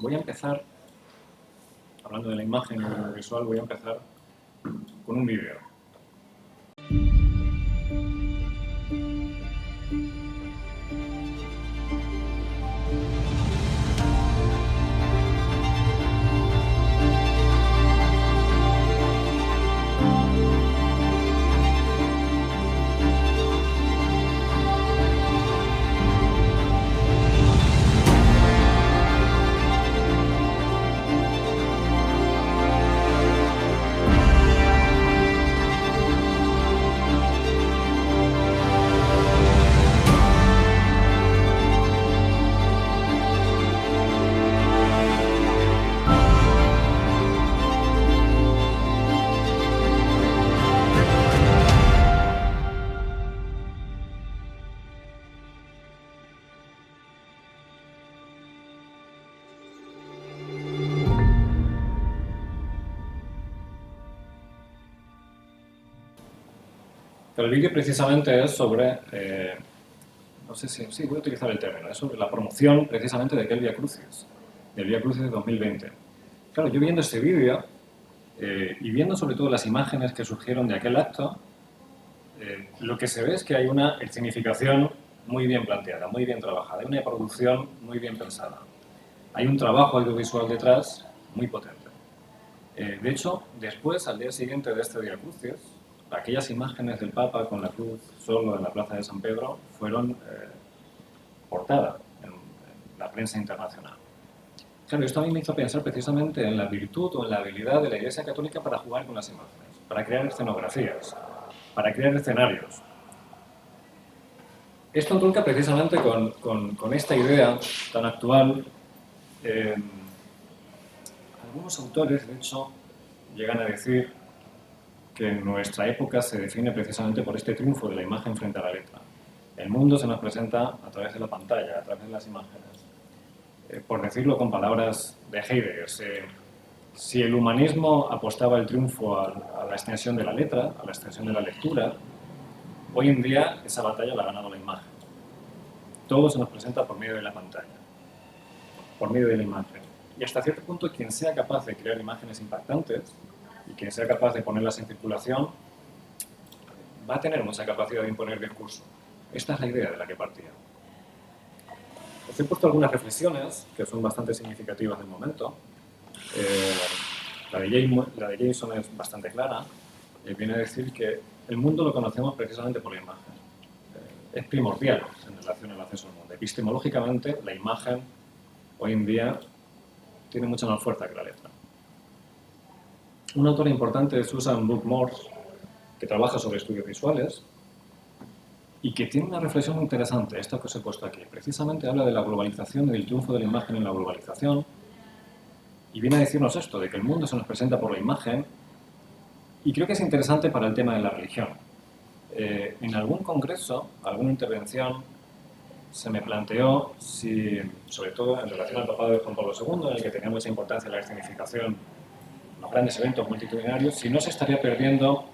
voy a empezar, hablando de la imagen y del visual, voy a empezar con un vídeo. Pero el vídeo precisamente es sobre, no sé si, sí, voy a utilizar el término, es sobre la promoción precisamente de aquel Vía Crucis, del Vía Crucis de 2020. Claro, yo viendo este vídeo y viendo sobre todo las imágenes que surgieron de aquel acto, lo que se ve es que hay una escenificación muy bien planteada, muy bien trabajada, hay una producción muy bien pensada. Hay un trabajo audiovisual detrás muy potente. De hecho, después, al día siguiente de este Vía Crucis, aquellas imágenes del Papa con la cruz solo en la plaza de San Pedro fueron portada en la prensa internacional. Claro, esto a mí me hizo pensar precisamente en la virtud o en la habilidad de la Iglesia Católica para jugar con las imágenes, para crear escenografías, para crear escenarios. Esto entronca precisamente con esta idea tan actual. Algunos autores, de hecho, llegan a decir que en nuestra época se define precisamente por este triunfo de la imagen frente a la letra. El mundo se nos presenta a través de la pantalla, a través de las imágenes. Por decirlo con palabras de Heidegger, si el humanismo apostaba el triunfo a la extensión de la letra, a la extensión de la lectura, hoy en día esa batalla la ha ganado la imagen. Todo se nos presenta por medio de la pantalla, por medio de la imagen. Y hasta cierto punto, quien sea capaz de crear imágenes impactantes y quien sea capaz de ponerlas en circulación, va a tener mucha capacidad de imponer discurso. Esta es la idea de la que partía. Os he puesto algunas reflexiones que son bastante significativas del momento. La de Jason es bastante clara. Viene a decir que el mundo lo conocemos precisamente por la imagen. Es primordial en relación al acceso al mundo. Epistemológicamente, la imagen hoy en día tiene mucha más fuerza que la letra. Un autor importante es Susan Buck-Morss, que trabaja sobre estudios visuales y que tiene una reflexión muy interesante, esta que os he puesto aquí. Precisamente habla de la globalización y del triunfo de la imagen en la globalización y viene a decirnos esto, de que el mundo se nos presenta por la imagen, y creo que es interesante para el tema de la religión. En algún congreso, alguna intervención, se me planteó si, sobre todo en relación al papado de Juan Pablo II, en el que tenía mucha importancia la escenificación, los grandes eventos multitudinarios, si no se estaría perdiendo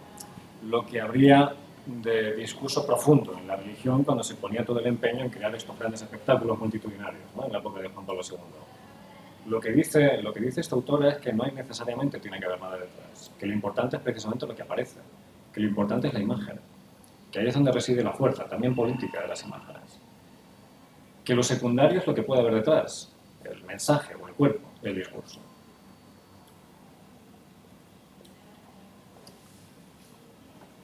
lo que habría de discurso profundo en la religión cuando se ponía todo el empeño en crear estos grandes espectáculos multitudinarios, ¿no?, en la época de Juan Pablo II. Lo que dice esta autora es que no hay necesariamente tiene que haber nada detrás, que lo importante es precisamente lo que aparece, que lo importante es la imagen, que ahí es donde reside la fuerza, también política, de las imágenes. Que lo secundario es lo que puede haber detrás, el mensaje o el cuerpo del discurso.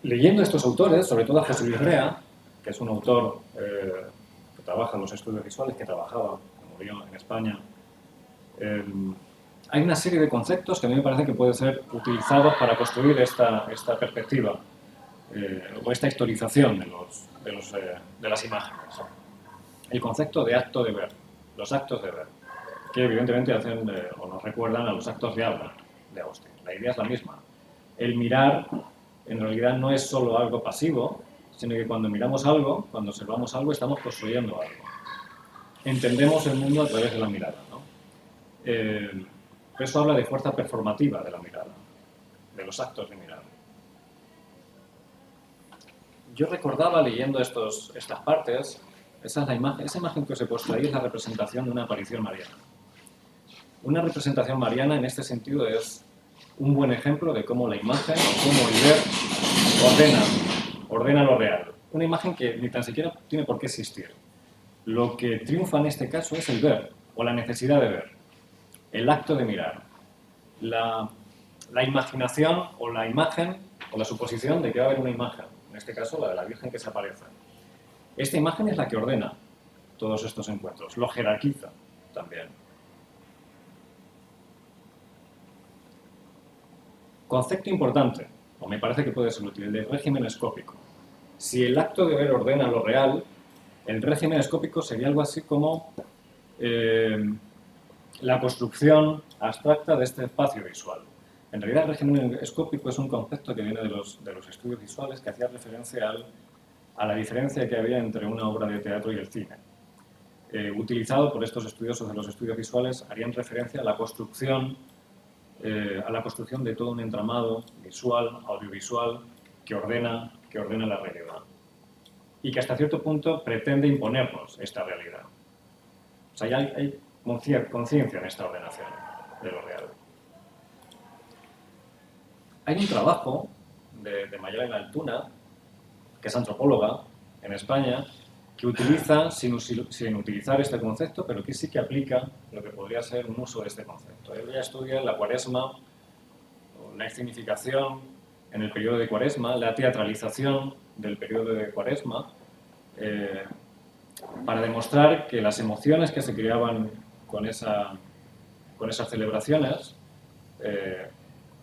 Leyendo a estos autores, sobre todo a José Luis Brea, que es un autor que trabaja en los estudios visuales, que trabajaba, que murió en España, hay una serie de conceptos que a mí me parece que pueden ser utilizados para construir esta perspectiva o esta historización de las imágenes. El concepto de acto de ver, los actos de ver, que evidentemente hacen o nos recuerdan a los actos de habla de Austin. La idea es la misma. El mirar en realidad no es solo algo pasivo, sino que cuando miramos algo, cuando observamos algo, estamos construyendo algo. Entendemos el mundo a través de la mirada, ¿no? Eso habla de fuerza performativa de la mirada, de los actos de mirada. Yo recordaba leyendo estas partes, esa imagen que os he puesto ahí es la representación de una aparición mariana. Una representación mariana en este sentido es un buen ejemplo de cómo la imagen, cómo el ver ordena lo real. Una imagen que ni tan siquiera tiene por qué existir. Lo que triunfa en este caso es el ver, o la necesidad de ver, el acto de mirar, la imaginación o la imagen o la suposición de que va a haber una imagen, en este caso la de la Virgen que se aparece. Esta imagen es la que ordena todos estos encuentros, lo jerarquiza también. Concepto importante, o me parece que puede ser útil, el de régimen escópico. Si el acto de ver ordena lo real, el régimen escópico sería algo así como la construcción abstracta de este espacio visual. En realidad, el régimen escópico es un concepto que viene de los estudios visuales que hacía referencia a la diferencia que había entre una obra de teatro y el cine. Utilizado por estos estudiosos de los estudios visuales, harían referencia a la construcción de todo un entramado visual, audiovisual, que ordena la realidad. Y que hasta cierto punto pretende imponernos esta realidad. O sea, ya hay conciencia en esta ordenación de lo real. Hay un trabajo de Mayalen Altuna, que es antropóloga en España, que utiliza, sin utilizar este concepto, pero que sí que aplica lo que podría ser un uso de este concepto. Ella estudia la Cuaresma, la escenificación en el periodo de Cuaresma, la teatralización del periodo de Cuaresma, para demostrar que las emociones que se creaban con esas celebraciones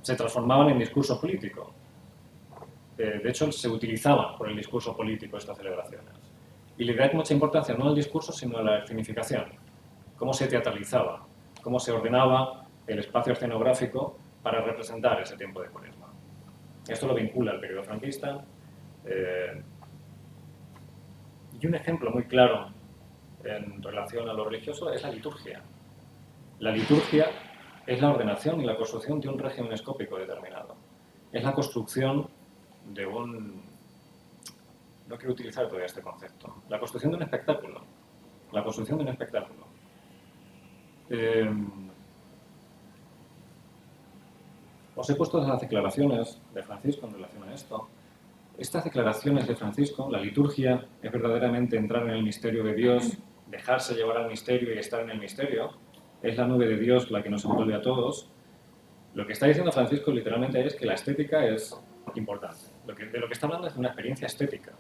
se transformaban en discurso político. De hecho, se utilizaban por el discurso político estas celebraciones. Y le da mucha importancia no al discurso, sino a la escenificación. Cómo se teatralizaba, cómo se ordenaba el espacio escenográfico para representar ese tiempo de Cuaresma. Esto lo vincula al periodo franquista. Y un ejemplo muy claro en relación a lo religioso es la liturgia. La liturgia es la ordenación y la construcción de un régimen escópico determinado. Es la construcción de un... No quiero utilizar todavía este concepto. La construcción de un espectáculo. La construcción de un espectáculo. Os he puesto las declaraciones de Francisco en relación a esto. Estas declaraciones de Francisco, la liturgia es verdaderamente entrar en el misterio de Dios, dejarse llevar al misterio y estar en el misterio. Es la nube de Dios la que nos envuelve a todos. Lo que está diciendo Francisco literalmente es que la estética es importante. De lo que está hablando es de una experiencia estética.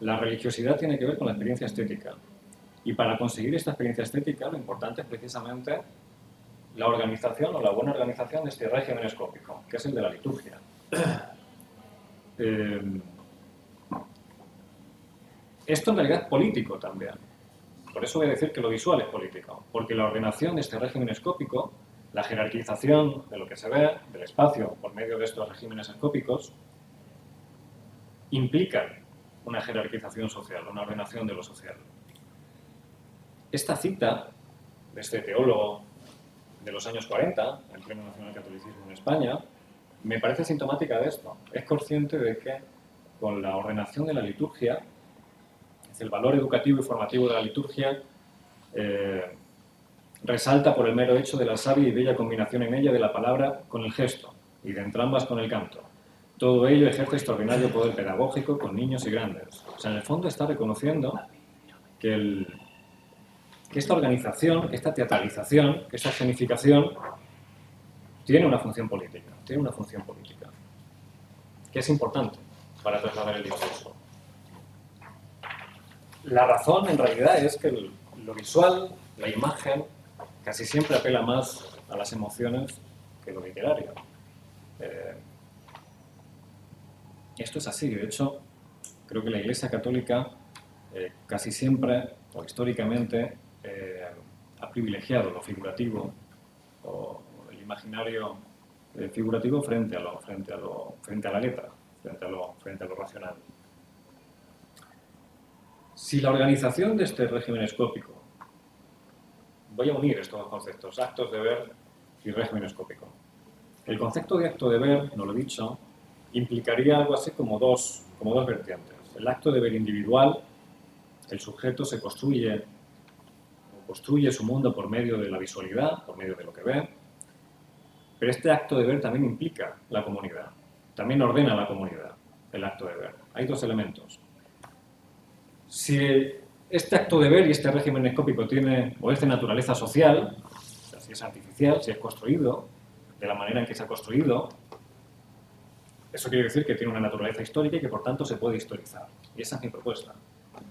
La religiosidad tiene que ver con la experiencia estética. Y para conseguir esta experiencia estética, lo importante es precisamente la organización o la buena organización de este régimen escópico, que es el de la liturgia. Esto en realidad es político también. Por eso voy a decir que lo visual es político, porque la ordenación de este régimen escópico, la jerarquización de lo que se ve, del espacio, por medio de estos regímenes escópicos, implica una jerarquización social, una ordenación de lo social. Esta cita de este teólogo de los años 40, en pleno nacionalcatolicismo en España, me parece sintomática de esto. Es consciente de que con la ordenación de la liturgia, el valor educativo y formativo de la liturgia resalta por el mero hecho de la sabia y bella combinación en ella de la palabra con el gesto y de entrambas con el canto. Todo ello ejerce extraordinario poder pedagógico con niños y grandes. O sea, en el fondo está reconociendo que esta organización, que esta teatralización, que esta escenificación tiene una función política, que es importante para trasladar el discurso. La razón, en realidad, es que lo visual, la imagen, casi siempre apela más a las emociones que lo literario. Esto es así. De hecho, creo que la Iglesia Católica casi siempre, o históricamente, ha privilegiado lo figurativo o el imaginario figurativo frente a la letra, frente a lo racional. Si la organización de este régimen escópico, voy a unir estos dos conceptos, actos de ver y régimen escópico. El concepto de acto de ver, no lo he dicho, implicaría algo así como dos vertientes. El acto de ver individual, el sujeto se construye construye su mundo por medio de la visualidad, por medio de lo que ve, pero este acto de ver también implica la comunidad, también ordena la comunidad, el acto de ver. Hay dos elementos. Si este acto de ver y este régimen escópico tiene o es de naturaleza social, o sea, si es artificial, si es construido, de la manera en que se ha construido, eso quiere decir que tiene una naturaleza histórica y que por tanto se puede historizar. Y esa es mi propuesta.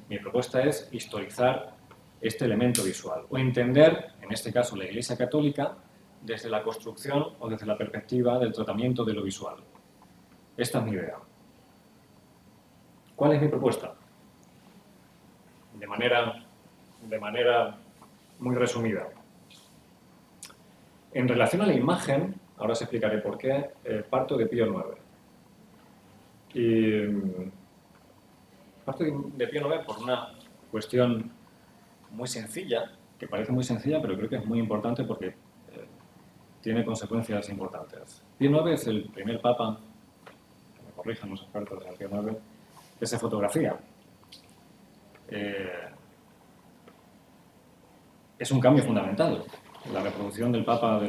Mi propuesta es historizar este elemento visual o entender, en este caso la Iglesia Católica, desde la construcción o desde la perspectiva del tratamiento de lo visual. Esta es mi idea. ¿Cuál es mi propuesta? De manera muy resumida. En relación a la imagen, ahora os explicaré por qué, parto de Pío IX. Y parto de Pío IX por una cuestión muy sencilla, que parece muy sencilla, pero creo que es muy importante porque tiene consecuencias importantes. Pío IX es el primer papa, que me corrijan los expertos de Pío IX, que se fotografía. Es un cambio fundamental. La reproducción del papa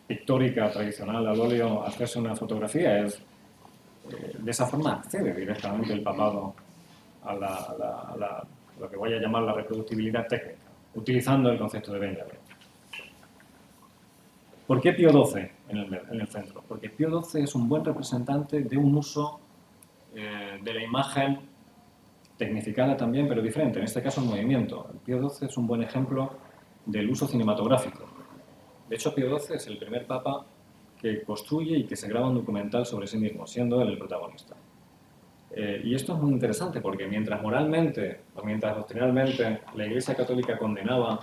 pictórica tradicional al óleo, hacerse una fotografía es... de esa forma accede directamente el papado a lo que voy a llamar la reproductibilidad técnica, utilizando el concepto de Benjamin. ¿Por qué Pío XII en el centro? Porque Pío XII es un buen representante de un uso de la imagen tecnificada también, pero diferente, en este caso en movimiento. Pío XII es un buen ejemplo del uso cinematográfico. De hecho, Pío XII es el primer papa que construye y que se graba un documental sobre sí mismo, siendo él el protagonista. Y esto es muy interesante porque mientras moralmente o mientras doctrinalmente la Iglesia Católica condenaba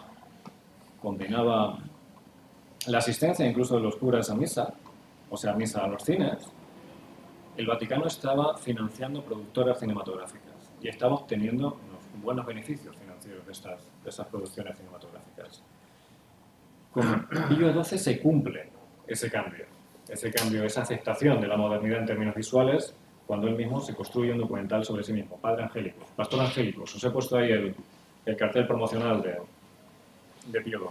la asistencia incluso de los curas a misa, o sea, a misa a los cines, el Vaticano estaba financiando productoras cinematográficas y estaba obteniendo unos buenos beneficios financieros de esas producciones cinematográficas. Con Pío XII se cumple ese cambio, esa aceptación de la modernidad en términos visuales, cuando él mismo se construye un documental sobre sí mismo, Padre Angélicos, Pastor Angélicos. Os he puesto ahí el cartel promocional de Pío XII.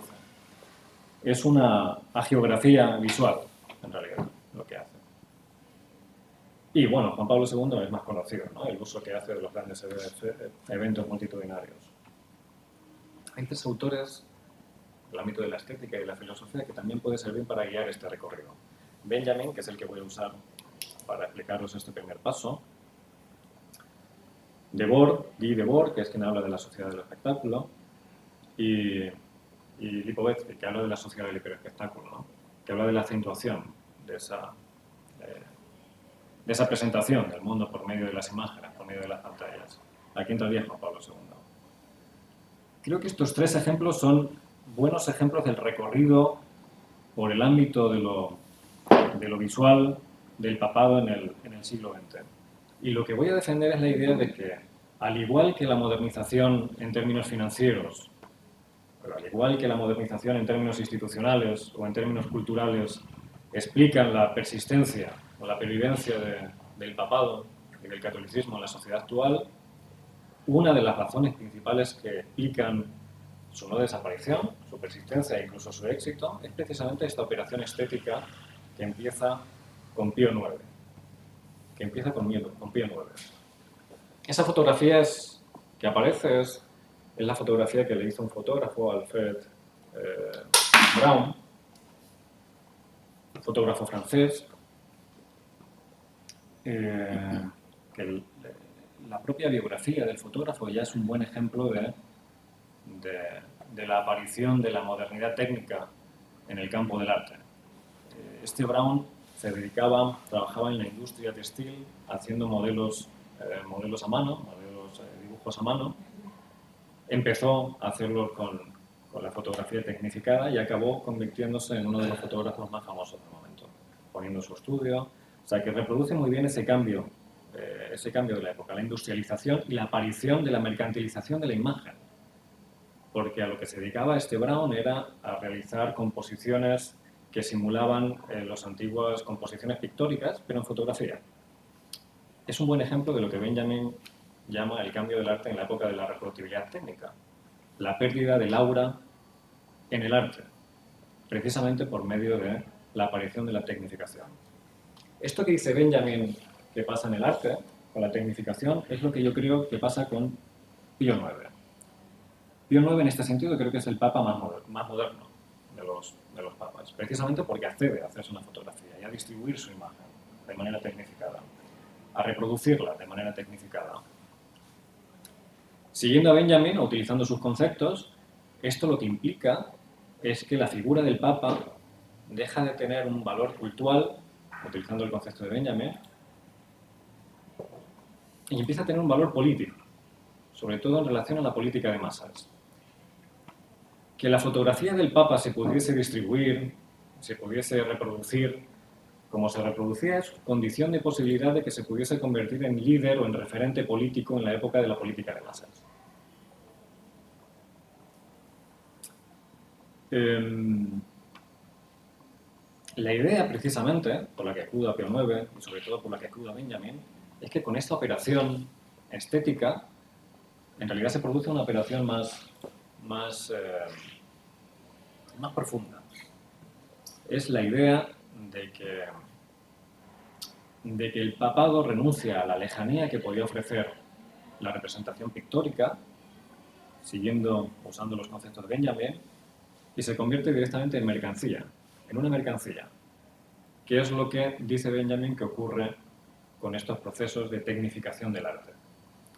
Es una hagiografía visual, en realidad, lo que hace. Y bueno, Juan Pablo II es más conocido, ¿no? El uso que hace de los grandes eventos multitudinarios. Hay tres autores del ámbito de la estética y de la filosofía que también puede servir para guiar este recorrido. Benjamin, que es el que voy a usar para explicaros este primer paso. Guy Debord, que es quien habla de la sociedad del espectáculo. Y Lipovetsky, que habla de la sociedad del hiperespectáculo, ¿no? Que habla de la acentuación de esa presentación del mundo por medio de las imágenes, por medio de las pantallas. Aquí entraría Juan Pablo II. Creo que estos tres ejemplos son buenos ejemplos del recorrido por el ámbito de lo visual del papado en el siglo XX. Y lo que voy a defender es la idea de que, al igual que la modernización en términos financieros, pero al igual que la modernización en términos institucionales o en términos culturales explican la persistencia o la pervivencia del papado y del catolicismo en la sociedad actual, una de las razones principales que explican su no desaparición, su persistencia e incluso su éxito, es precisamente esta operación estética que empieza con Pío IX. Esa fotografía que aparece es la fotografía que le hizo un fotógrafo, Alfred Braun, un fotógrafo francés, que la propia biografía del fotógrafo ya es un buen ejemplo de la aparición de la modernidad técnica en el campo del arte. Este Braun trabajaba en la industria textil haciendo modelos a mano, dibujos a mano. Empezó a hacerlo con la fotografía tecnificada y acabó convirtiéndose en uno de los fotógrafos más famosos del momento, poniendo su estudio. O sea, que reproduce muy bien ese cambio de la época, la industrialización y la aparición de la mercantilización de la imagen. Porque a lo que se dedicaba este Braun era a realizar composiciones que simulaban las antiguas composiciones pictóricas, pero en fotografía. Es un buen ejemplo de lo que Benjamin llama el cambio del arte en la época de la reproductibilidad técnica. la pérdida del aura en el arte, precisamente por medio de la aparición de la tecnificación. Esto que dice Benjamin que pasa en el arte, con la tecnificación, es lo que yo creo que pasa con Pío IX. Pío IX, en este sentido, creo que es el papa más moderno de los papas, precisamente porque accede a hacerse una fotografía y a distribuir su imagen de manera tecnificada, a reproducirla de manera tecnificada. Siguiendo a Benjamin, o utilizando sus conceptos, esto lo que implica es que la figura del papa deja de tener un valor cultural, utilizando el concepto de Benjamin, y empieza a tener un valor político, sobre todo en relación a la política de masas. Que la fotografía del Papa se pudiese distribuir, se pudiese reproducir como se reproducía, es condición de posibilidad de que se pudiese convertir en líder o en referente político en la época de la política de masas. La idea, precisamente, por la que acudo a Pío IX, y sobre todo por la que acudo a Benjamin, es que con esta operación estética, en realidad se produce una operación más profunda. Es la idea de que el papado renuncia a la lejanía que podía ofrecer la representación pictórica, usando los conceptos de Benjamin, y se convierte directamente en mercancía, en una mercancía, que es lo que dice Benjamin que ocurre con estos procesos de tecnificación del arte.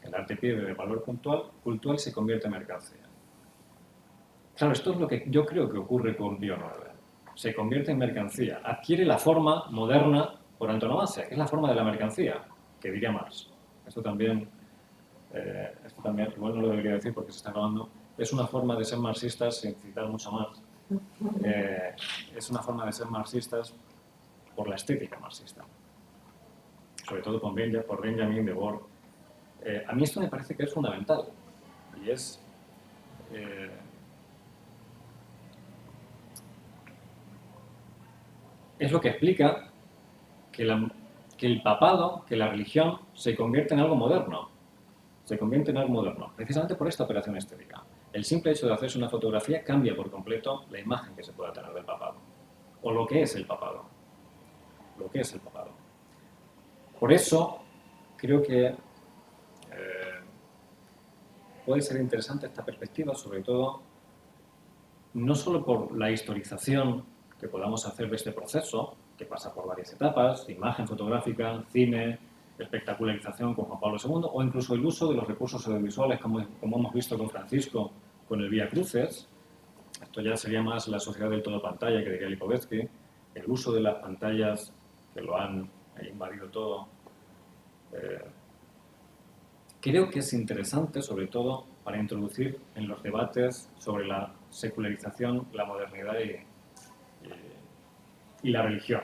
El arte pierde de valor cultural y se convierte en mercancía. Claro, esto es lo que yo creo que ocurre con Pío IX. Se convierte en mercancía, adquiere la forma moderna por antonomasia, que es la forma de la mercancía, que diría Marx. Esto también, igual no lo debería decir porque se está grabando, es una forma de ser marxistas, sin citar mucho más, es una forma de ser marxistas por la estética marxista, sobre todo por Benjamin, Debord. A mí esto me parece que es fundamental, y es lo que explica que el papado, que la religión, se convierte en algo moderno. Se convierte en algo moderno, precisamente por esta operación estética. El simple hecho de hacerse una fotografía cambia por completo la imagen que se pueda tener del papado, o lo que es el papado. Lo que es el papado. Por eso, creo que puede ser interesante esta perspectiva, sobre todo, no solo por la historización que podamos hacer de este proceso, que pasa por varias etapas, imagen fotográfica, cine, espectacularización con Juan Pablo II, o incluso el uso de los recursos audiovisuales, como hemos visto con Francisco, con el Vía Cruces. Esto ya sería más la sociedad del todo pantalla que diría Lipovetsky, el uso de las pantallas que lo han invadido todo. Creo que es interesante, sobre todo, para introducir en los debates sobre la secularización, la modernidad y la religión.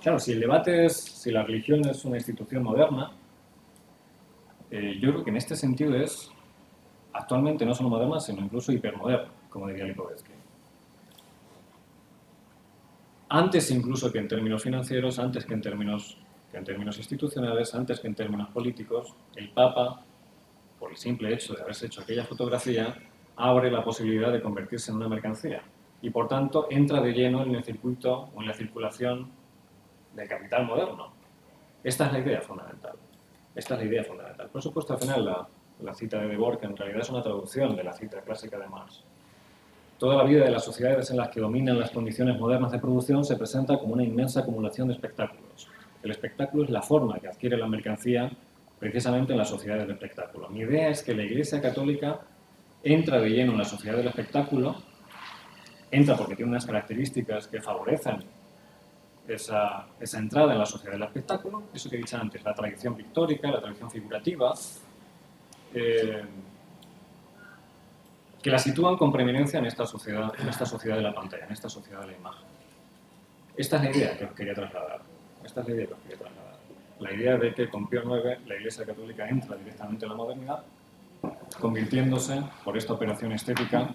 Claro, si el debate es si la religión es una institución moderna, yo creo que en este sentido es actualmente no solo moderna, sino incluso hipermoderna, como diría Lipovetsky. Antes incluso que en términos financieros, antes que en términos institucionales, antes que en términos políticos, el Papa, por el simple hecho de haberse hecho aquella fotografía, abre la posibilidad de convertirse en una mercancía y, por tanto, entra de lleno en el circuito o en la circulación del capital moderno. Esta es la idea fundamental. Esta es la idea fundamental. Por supuesto, al final, la cita de Debord, que en realidad es una traducción de la cita clásica de Marx. Toda la vida de las sociedades en las que dominan las condiciones modernas de producción se presenta como una inmensa acumulación de espectáculos. El espectáculo es la forma que adquiere la mercancía precisamente en las sociedades de espectáculo. Mi idea es que la Iglesia Católica entra de lleno en la sociedad del espectáculo, entra porque tiene unas características que favorecen esa entrada en la sociedad del espectáculo, eso que he dicho antes, la tradición pictórica, la tradición figurativa, que la sitúan con preeminencia en esta sociedad de la pantalla, en esta sociedad de la imagen. Esta es la idea que os quería trasladar. La idea de que con Pío IX la Iglesia Católica entra directamente en la modernidad, convirtiéndose, por esta operación estética,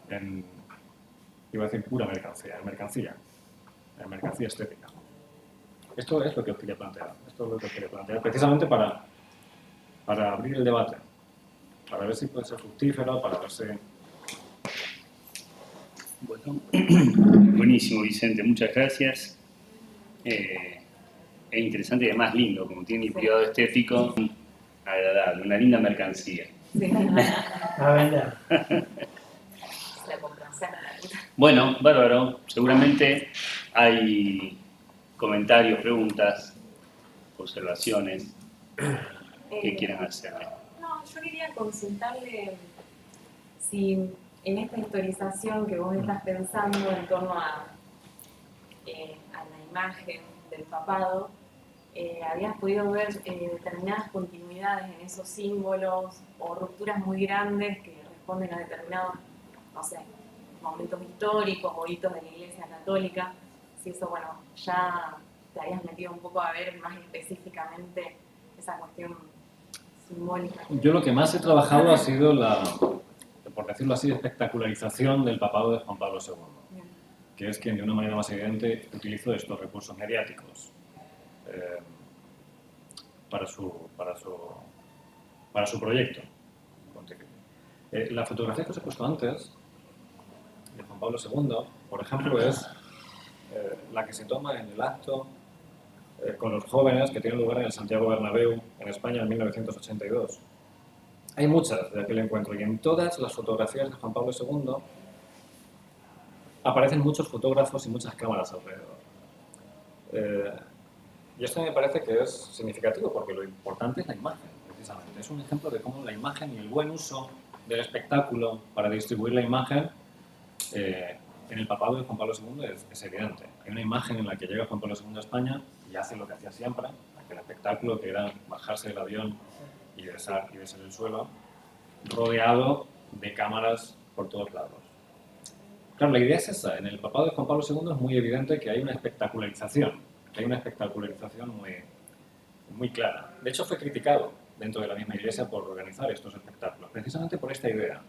en, iba a decir, pura mercancía, en mercancía estética. Esto es lo que os quería plantear. Precisamente para abrir el debate. para ver si puede ser fructífero, para ver si... Bueno, buenísimo, Vicente, muchas gracias. Es interesante y además lindo, como tiene el cuidado estético, agradable, una linda mercancía. Sí. A vender. La compras. Bueno, bárbaro, seguramente hay comentarios, preguntas, observaciones que quieran hacerle. No, yo quería consultarle si en esta historización que vos estás pensando en torno a la imagen del papado, habías podido ver determinadas continuidades en esos símbolos o rupturas muy grandes que responden a determinados, no sé, momentos históricos o hitos de la Iglesia Católica. Si eso, bueno, ya te habías metido un poco a ver más específicamente esa cuestión simbólica. Yo lo que más he trabajado ha sido la, por decirlo así, espectacularización del papado de Juan Pablo II, Bien. que es quien de una manera más evidente utilizó estos recursos mediáticos para su proyecto pontificio. La fotografía que os he puesto antes, de Juan Pablo II, por ejemplo, es la que se toma en el acto con los jóvenes que tienen lugar en el Santiago Bernabéu, en España, en 1982. Hay muchas de aquel encuentro y en todas las fotografías de Juan Pablo II aparecen muchos fotógrafos y muchas cámaras alrededor. Y esto me parece que es significativo porque lo importante es la imagen, precisamente. Es un ejemplo de cómo la imagen y el buen uso del espectáculo para distribuir la imagen en el papado de Juan Pablo II es evidente. Hay una imagen en la que llega Juan Pablo II a España y hace lo que hacía siempre, aquel espectáculo que era bajarse del avión y besar el suelo, rodeado de cámaras por todos lados. Claro, la idea es esa. En el papado de Juan Pablo II es muy evidente que hay una espectacularización, muy clara. De hecho, fue criticado dentro de la misma Iglesia por organizar estos espectáculos, precisamente por esta idea.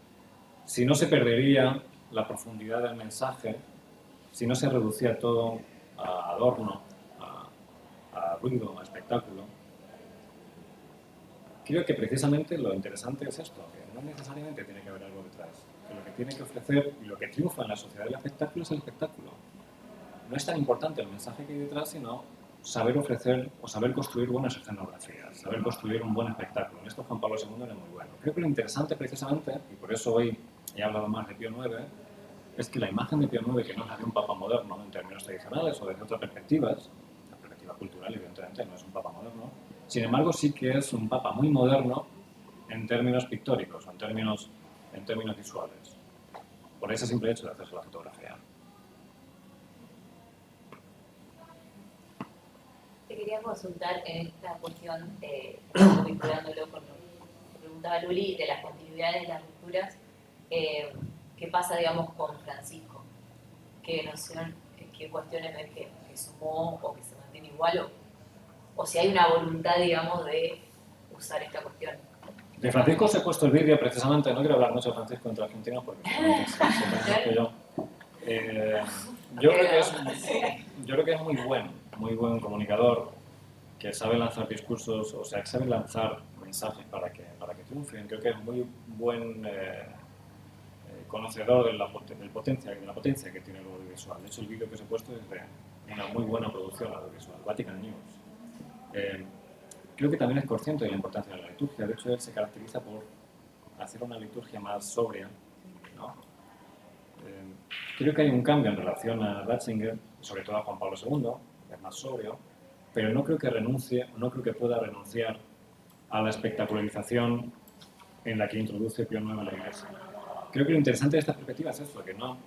Si no se perdería la profundidad del mensaje, si no se reducía todo a adorno, a ruido, a espectáculo. Creo que precisamente lo interesante es esto, que no necesariamente tiene que haber algo detrás, que lo que tiene que ofrecer y lo que triunfa en la sociedad del espectáculo es el espectáculo. No es tan importante el mensaje que hay detrás, sino saber ofrecer o saber construir buenas escenografías, saber construir un buen espectáculo. En esto Juan Pablo II era muy bueno. Creo que lo interesante precisamente, y por eso hoy he hablado más de Pío IX, es que la imagen de Pío IX, que no es la de un papa moderno en términos tradicionales o desde otras perspectivas, la perspectiva cultural evidentemente no es un papa moderno, sin embargo sí que es un papa muy moderno en términos pictóricos, en términos visuales, por ese simple hecho de hacerse la fotografía. Te quería consultar en esta cuestión, vinculándolo con lo que preguntaba Luli, de las continuidades de las rupturas, ¿qué pasa, digamos, con Francisco? ¿Qué noción, qué cuestiones ves que sumó o que se mantiene igual? O si hay una voluntad, digamos, de usar esta cuestión. De Francisco os he puesto el vídeo precisamente, no quiero hablar mucho de Francisco entre argentinos porque seguramente que yo. Yo creo que es muy buen comunicador, que sabe lanzar discursos, o sea, que sabe lanzar mensajes para que triunfen. Creo que es muy buen conocedor de la potencia que tiene el audiovisual. De hecho, el vídeo que os he puesto es de una muy buena producción audiovisual, Vatican News. Creo que también es consciente de la importancia de la liturgia. De hecho, él se caracteriza por hacer una liturgia más sobria, ¿no? Creo que hay un cambio en relación a Ratzinger, sobre todo a Juan Pablo II, que es más sobrio, pero no creo que pueda renunciar a la espectacularización en la que introduce Pío IX en la Iglesia. Creo que lo interesante de esta perspectiva es esto, que no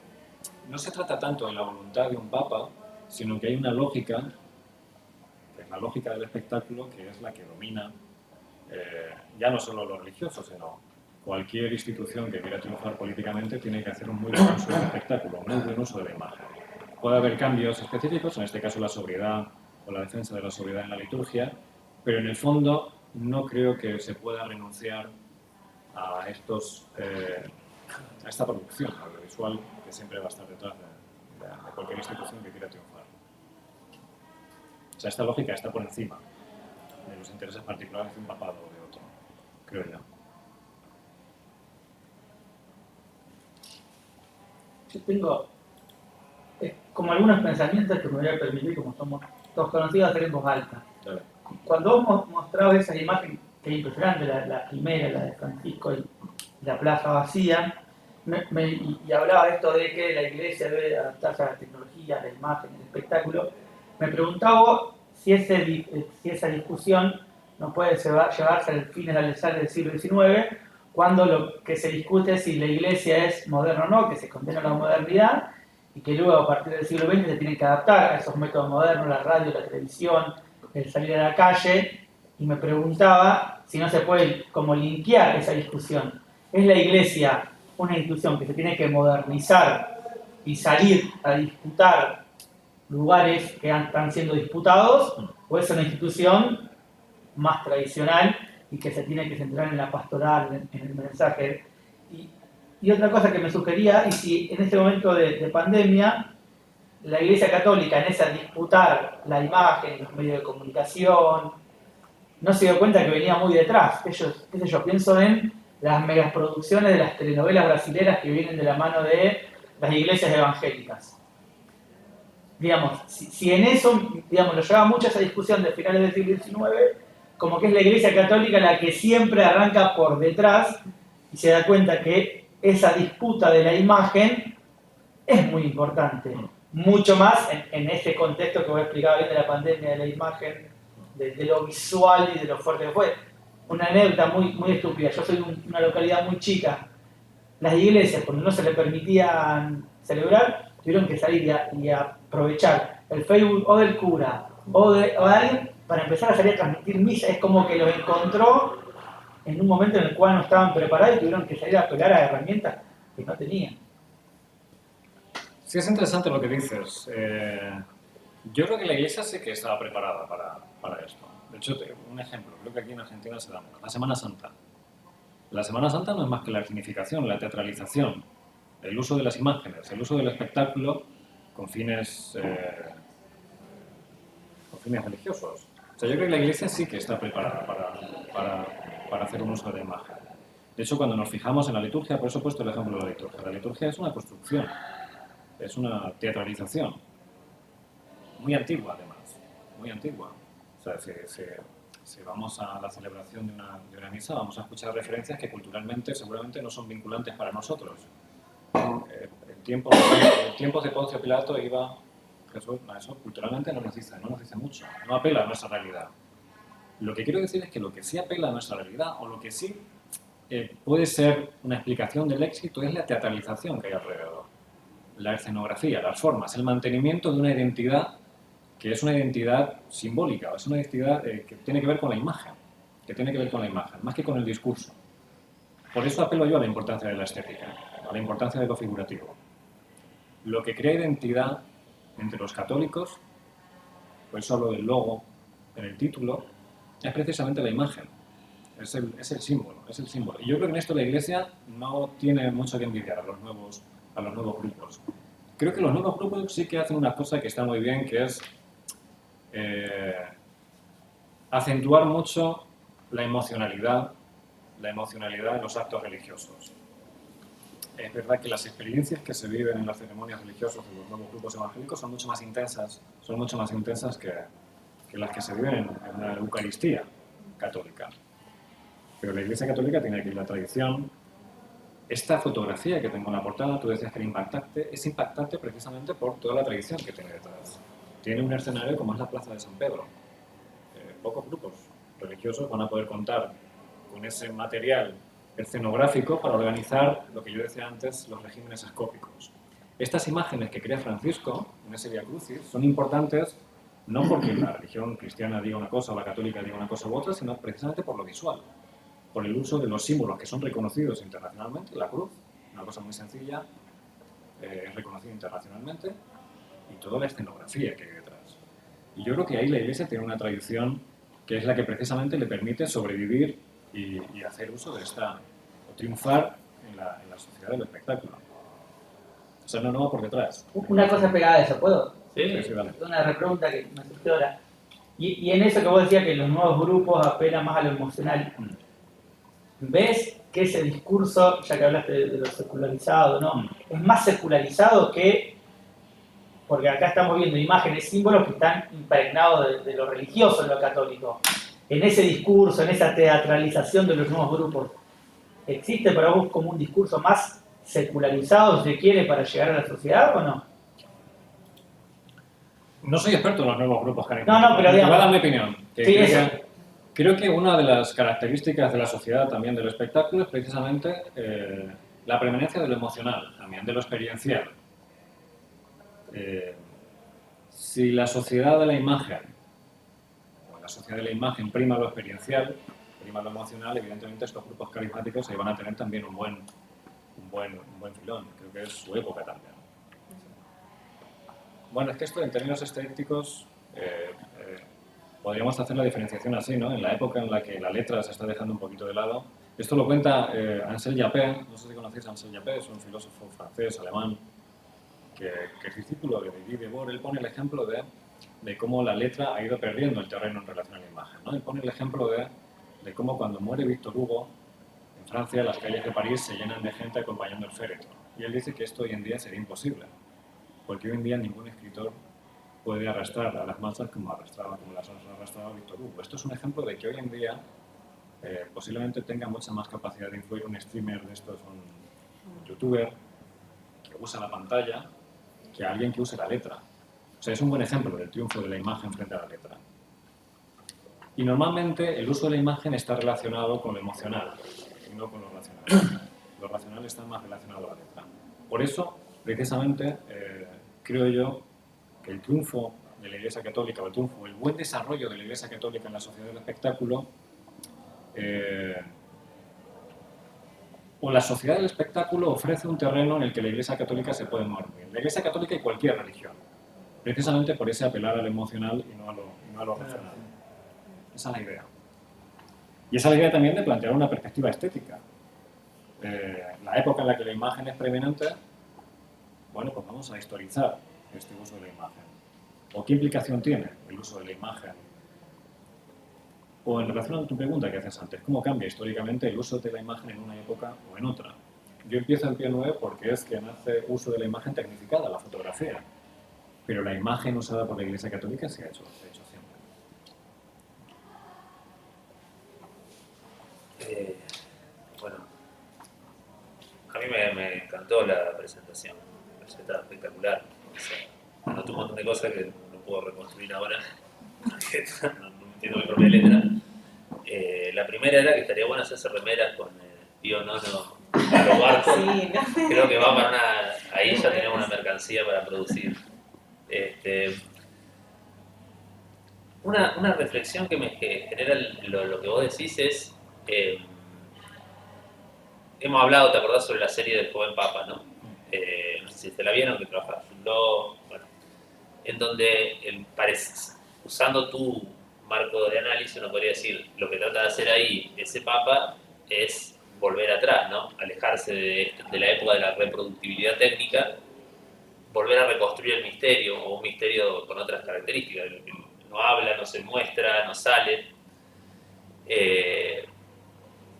se trata tanto de la voluntad de un papa, sino que hay una lógica, que es la lógica del espectáculo, que es la que domina ya no solo lo religioso, sino cualquier institución que quiera triunfar políticamente tiene que hacer un muy buen uso del espectáculo, un muy buen uso de la imagen. Puede haber cambios específicos, en este caso la sobriedad o la defensa de la sobriedad en la liturgia, pero en el fondo no creo que se pueda renunciar a esta producción audiovisual que siempre va a estar detrás de cualquier institución que quiera triunfar. O sea, esta lógica está por encima de los intereses particulares de un papado o de otro, creo yo. yo tengo como algunos pensamientos que me voy a permitir, como somos todos conocidos, hacer en voz alta. Dale. Cuando vos mostrabas esa imagen, que es impresionante, la primera, la de Francisco y la plaza vacía, y hablaba esto de que la iglesia debe adaptarse a la tecnología, a la imagen, al espectáculo, me preguntaba si esa discusión no puede llevarse al fines del siglo XIX, cuando lo que se discute es si la iglesia es moderna o no, que se condena a la modernidad, y que luego a partir del siglo XX se tiene que adaptar a esos métodos modernos, la radio, la televisión, el salir a la calle, y me preguntaba si no se puede como linkear esa discusión. ¿Es la iglesia una institución que se tiene que modernizar y salir a disputar lugares que están siendo disputados, o es una institución más tradicional y que se tiene que centrar en la pastoral, en el mensaje? Y otra cosa que me sugería, y si en este momento de pandemia la Iglesia Católica en esa disputar la imagen, los medios de comunicación, no se dio cuenta que venía muy detrás. Ellos, qué sé yo, pienso en las megaproducciones de las telenovelas brasileras que vienen de la mano de las iglesias evangélicas. Digamos, si en eso, digamos, lo lleva mucho esa discusión de finales del siglo XIX, como que es la Iglesia Católica la que siempre arranca por detrás y se da cuenta que esa disputa de la imagen es muy importante. Mucho más en este contexto que voy a explicar bien de la pandemia, de la imagen, de lo visual y de lo fuerte que fue. Una anécdota muy estúpida. Yo soy de una localidad muy chica. Las iglesias, cuando no se les permitían celebrar, tuvieron que salir y aprovechar el Facebook o del cura o de alguien para empezar a salir a transmitir misa. Es como que los encontró en un momento en el cual no estaban preparados y tuvieron que salir a apelar a herramientas que no tenían. Sí, es interesante lo que dices. Yo creo que la iglesia sí que estaba preparada para esto. De hecho, un ejemplo, creo que aquí en Argentina se da mucho. La Semana Santa. La Semana Santa no es más que la significación, la teatralización, el uso de las imágenes, el uso del espectáculo con fines religiosos. O sea, yo creo que la iglesia sí que está preparada para hacer un uso de la imagen. De hecho, cuando nos fijamos en la liturgia, por eso he puesto el ejemplo de la liturgia. La liturgia es una construcción, es una teatralización. Muy antigua, además. Muy antigua. O sea, si vamos a la celebración de una misa, vamos a escuchar referencias que culturalmente seguramente no son vinculantes para nosotros. En tiempos de Poncio Pilato iba Jesús, eso culturalmente no nos dice mucho, no apela a nuestra realidad. Lo que quiero decir es que lo que sí apela a nuestra realidad, o lo que sí puede ser una explicación del éxito, es la teatralización que hay alrededor. La escenografía, las formas, el mantenimiento de una identidad que es una identidad simbólica, es una identidad que tiene que ver con la imagen, más que con el discurso. Por eso apelo yo a la importancia de la estética, a la importancia de lo figurativo. Lo que crea identidad entre los católicos, por eso hablo del logo en el título, es precisamente la imagen, es el símbolo. Y yo creo que en esto la Iglesia no tiene mucho que envidiar a los nuevos grupos. Creo que los nuevos grupos sí que hacen una cosa que está muy bien, que es acentuar mucho la emocionalidad en los actos religiosos. Es verdad que las experiencias que se viven en las ceremonias religiosas de los nuevos grupos evangélicos son mucho más intensas que las que se viven en una Eucaristía católica. Pero la Iglesia Católica tiene aquí la tradición. Esta fotografía que tengo en la portada, tú decías que era impactante, es impactante precisamente por toda la tradición que tiene detrás. Tiene un escenario como es la Plaza de San Pedro. Pocos grupos religiosos van a poder contar con ese material escenográfico para organizar lo que yo decía antes, los regímenes escópicos. Estas imágenes que crea Francisco en ese Vía Crucis son importantes no porque la religión cristiana diga una cosa o la católica diga una cosa u otra, sino precisamente por lo visual, por el uso de los símbolos que son reconocidos internacionalmente. La cruz, una cosa muy sencilla, es reconocida internacionalmente, y toda la escenografía que hay detrás. Y yo creo que ahí la Iglesia tiene una tradición que es la que precisamente le permite sobrevivir y hacer uso de o triunfar en la sociedad del espectáculo. O sea, no va por detrás. Una cosa pegada a eso, ¿puedo? Sí, vale. Una repregunta que me surgió ahora. Y en eso que vos decías que los nuevos grupos apelan más a lo emocional. ¿ves que ese discurso, ya que hablaste de lo secularizado, ¿no? Es más secularizado que, porque acá estamos viendo imágenes, símbolos que están impregnados de lo religioso en lo católico. En ese discurso, en esa teatralización de los nuevos grupos, ¿existe para vos como un discurso más secularizado, si se quiere, para llegar a la sociedad o no? No soy experto en los nuevos grupos que han No, no, pero Te voy a digamos... dar mi opinión. Sí, eso. Creo que una de las características de la sociedad también del espectáculo es precisamente la preeminencia de lo emocional, también de lo experiencial. Si la sociedad de la imagen, o la sociedad de la imagen prima lo experiencial, prima lo emocional, evidentemente estos grupos carismáticos ahí van a tener también un buen filón. Creo que es su época también. Bueno, es que esto en términos estéticos podríamos hacer la diferenciación así, ¿no? En la época en la que la letra se está dejando un poquito de lado. Esto lo cuenta Ansel Japet, no sé si conocéis a Ansel Japet, es un filósofo francés, alemán, que es discípulo de Guy Debord. Él pone el ejemplo de cómo la letra ha ido perdiendo el terreno en relación a la imagen, ¿no? Él pone el ejemplo de cómo cuando muere Víctor Hugo, en Francia las calles de París se llenan de gente acompañando el féretro. Y él dice que esto hoy en día sería imposible, porque hoy en día ningún escritor puede arrastrar a las masas como las ha arrastrado Víctor Hugo. Esto es un ejemplo de que hoy en día posiblemente tenga mucha más capacidad de influir un streamer de estos, un youtuber que usa la pantalla, que alguien que use la letra. O sea, es un buen ejemplo del triunfo de la imagen frente a la letra. Y normalmente el uso de la imagen está relacionado con lo emocional y no con lo racional. Lo racional está más relacionado a la letra. Por eso, precisamente, creo yo que el triunfo de la Iglesia Católica, o el buen desarrollo de la Iglesia Católica en la sociedad del espectáculo, o la sociedad del espectáculo ofrece un terreno en el que la Iglesia Católica se puede mover bien. La Iglesia Católica y cualquier religión, precisamente por ese apelar a lo emocional y no a lo racional. Esa es la idea. Y esa es la idea también de plantear una perspectiva estética. La época en la que la imagen es preeminente, bueno, pues vamos a historizar este uso de la imagen. ¿O qué implicación tiene el uso de la imagen? O en relación a tu pregunta que haces antes, ¿cómo cambia históricamente el uso de la imagen en una época o en otra? Yo empiezo el pie 9 porque es quien hace uso de la imagen tecnificada, la fotografía. Pero la imagen usada por la Iglesia Católica se ha hecho siempre. Bueno, a mí me encantó la presentación, me pareció espectacular. O sea, noté un montón de cosas que no puedo reconstruir ahora, porque no entiendo mi propia letra. La primera era que estaría bueno hacerse remeras con Tío Nono a los barcos. Sí, no. Creo que va para una... Ahí ya tenemos una mercancía para producir. Una reflexión que me genera lo que vos decís es... hemos hablado, ¿te acordás sobre la serie del joven Papa, no? No sé si te la vieron, que trabaja fundó, bueno, en donde usando tu marco de análisis uno podría decir, lo que trata de hacer ahí ese Papa es volver atrás, ¿no? Alejarse de la época de la reproductibilidad técnica, volver a reconstruir el misterio, o un misterio con otras características, no habla, no se muestra, no sale.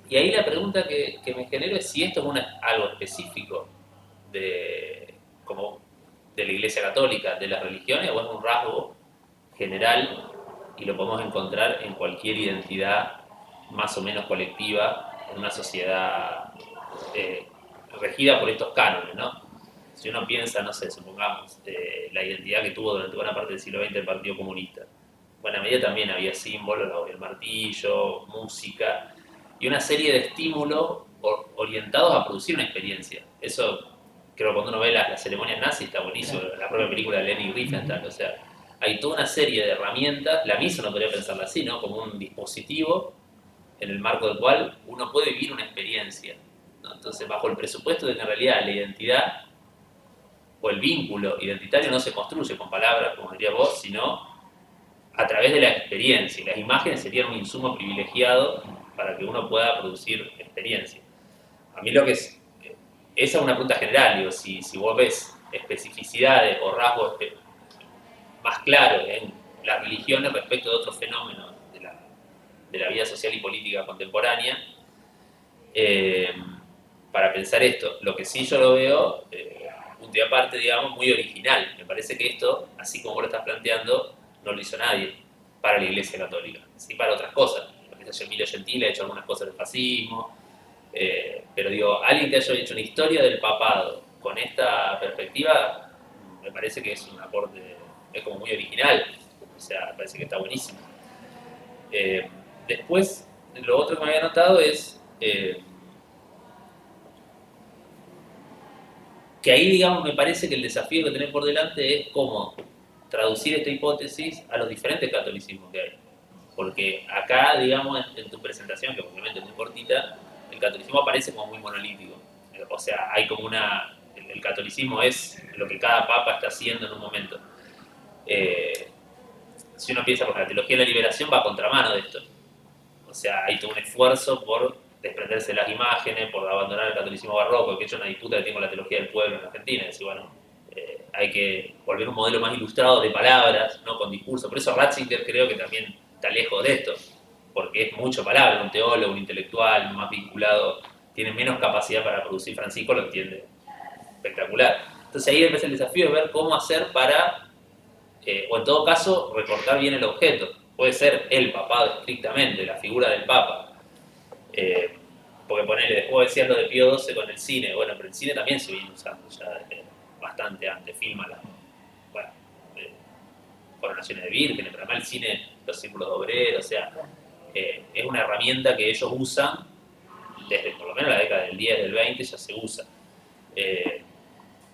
Y ahí la pregunta que me genero es si esto es algo específico de la Iglesia Católica, de las religiones, o es un rasgo general y lo podemos encontrar en cualquier identidad más o menos colectiva en una sociedad regida por estos cánones, ¿no? Si uno piensa, no sé, supongamos, la identidad que tuvo durante buena parte del siglo XX el Partido Comunista. En buena medida también había símbolos, el martillo, música y una serie de estímulos orientados a producir una experiencia. Eso, creo que cuando uno ve las ceremonias nazis está buenísimo, la propia película de Leni Riefenstahl, o sea, hay toda una serie de herramientas, la misa uno podría pensarla así, ¿no? Como un dispositivo en el marco del cual uno puede vivir una experiencia, ¿no? Entonces, bajo el presupuesto de que en realidad la identidad o el vínculo identitario no se construye con palabras, como diría vos, sino a través de la experiencia. Y las imágenes serían un insumo privilegiado para que uno pueda producir experiencia. A mí lo que es... Esa es una pregunta general, digo, si vos ves especificidades o rasgos más claros en las religiones respecto de otros fenómenos de la vida social y política contemporánea, para pensar esto. Lo que sí yo lo veo, punto y aparte, digamos, muy original. Me parece que esto, así como vos lo estás planteando, no lo hizo nadie para la Iglesia Católica, sí para otras cosas. Lo que hizo Emilio Gentile ha hecho algunas cosas del fascismo, pero digo, alguien que haya hecho una historia del papado con esta perspectiva, me parece que es un aporte, es como muy original, o sea, me parece que está buenísimo. Después, lo otro que me había notado es que ahí, digamos, me parece que el desafío que tenés por delante es cómo traducir esta hipótesis a los diferentes catolicismos que hay. Porque acá, digamos, en tu presentación, que obviamente es muy cortita, el catolicismo aparece como muy monolítico. O sea, hay como el catolicismo es lo que cada papa está haciendo en un momento. Si uno piensa, porque la teología de la liberación va a contramano de esto. O sea, hay todo un esfuerzo por desprenderse de las imágenes, por abandonar el catolicismo barroco, que he hecho una disputa que tengo con la teología del pueblo en Argentina, es decir, bueno, hay que volver un modelo más ilustrado de palabras, no con discurso. Por eso Ratzinger creo que también está lejos de esto, porque es mucho palabra, un teólogo, un intelectual, más vinculado, tiene menos capacidad para producir. Francisco lo entiende espectacular. Entonces ahí empieza el desafío de ver cómo hacer para, o en todo caso, recortar bien el objeto. Puede ser el papado estrictamente, la figura del papa. Porque ponele, después decías lo de Pío XII con el cine, bueno, pero el cine también se viene usando ya desde bastante antes, filma las, bueno, coronaciones de vírgenes, pero además el cine, los círculos de obreros, o sea, es una herramienta que ellos usan desde por lo menos la década del 10, del 20 ya se usa.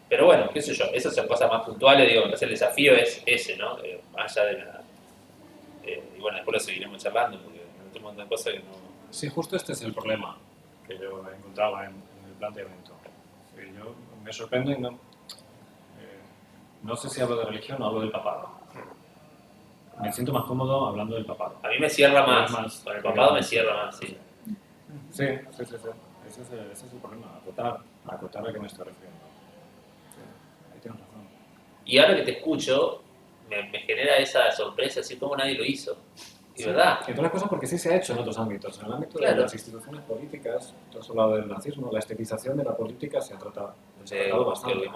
Pero bueno, qué sé yo, esas son cosas más puntuales, digo, entonces el desafío es ese, ¿no? Más allá de la... y bueno, después lo seguiremos charlando, porque hay un montón de cosas que no... Sí, justo este es el problema que yo encontraba en el planteamiento. Yo me sorprendo y no sé si hablo de religión o hablo del papado. Me siento más cómodo hablando del papado. A mí me cierra más, con el papado me cierra más, sí. Sí. Ese es el problema, acotar a qué me estoy refiriendo. Sí, ahí tienes razón. Y ahora que te escucho, me genera esa sorpresa, así como nadie lo hizo. Y verdad. Entre otras cosas porque sí se ha hecho en otros ámbitos. En el ámbito de las instituciones políticas, tú has hablado del nazismo, la estetización de la política se ha tratado bastante.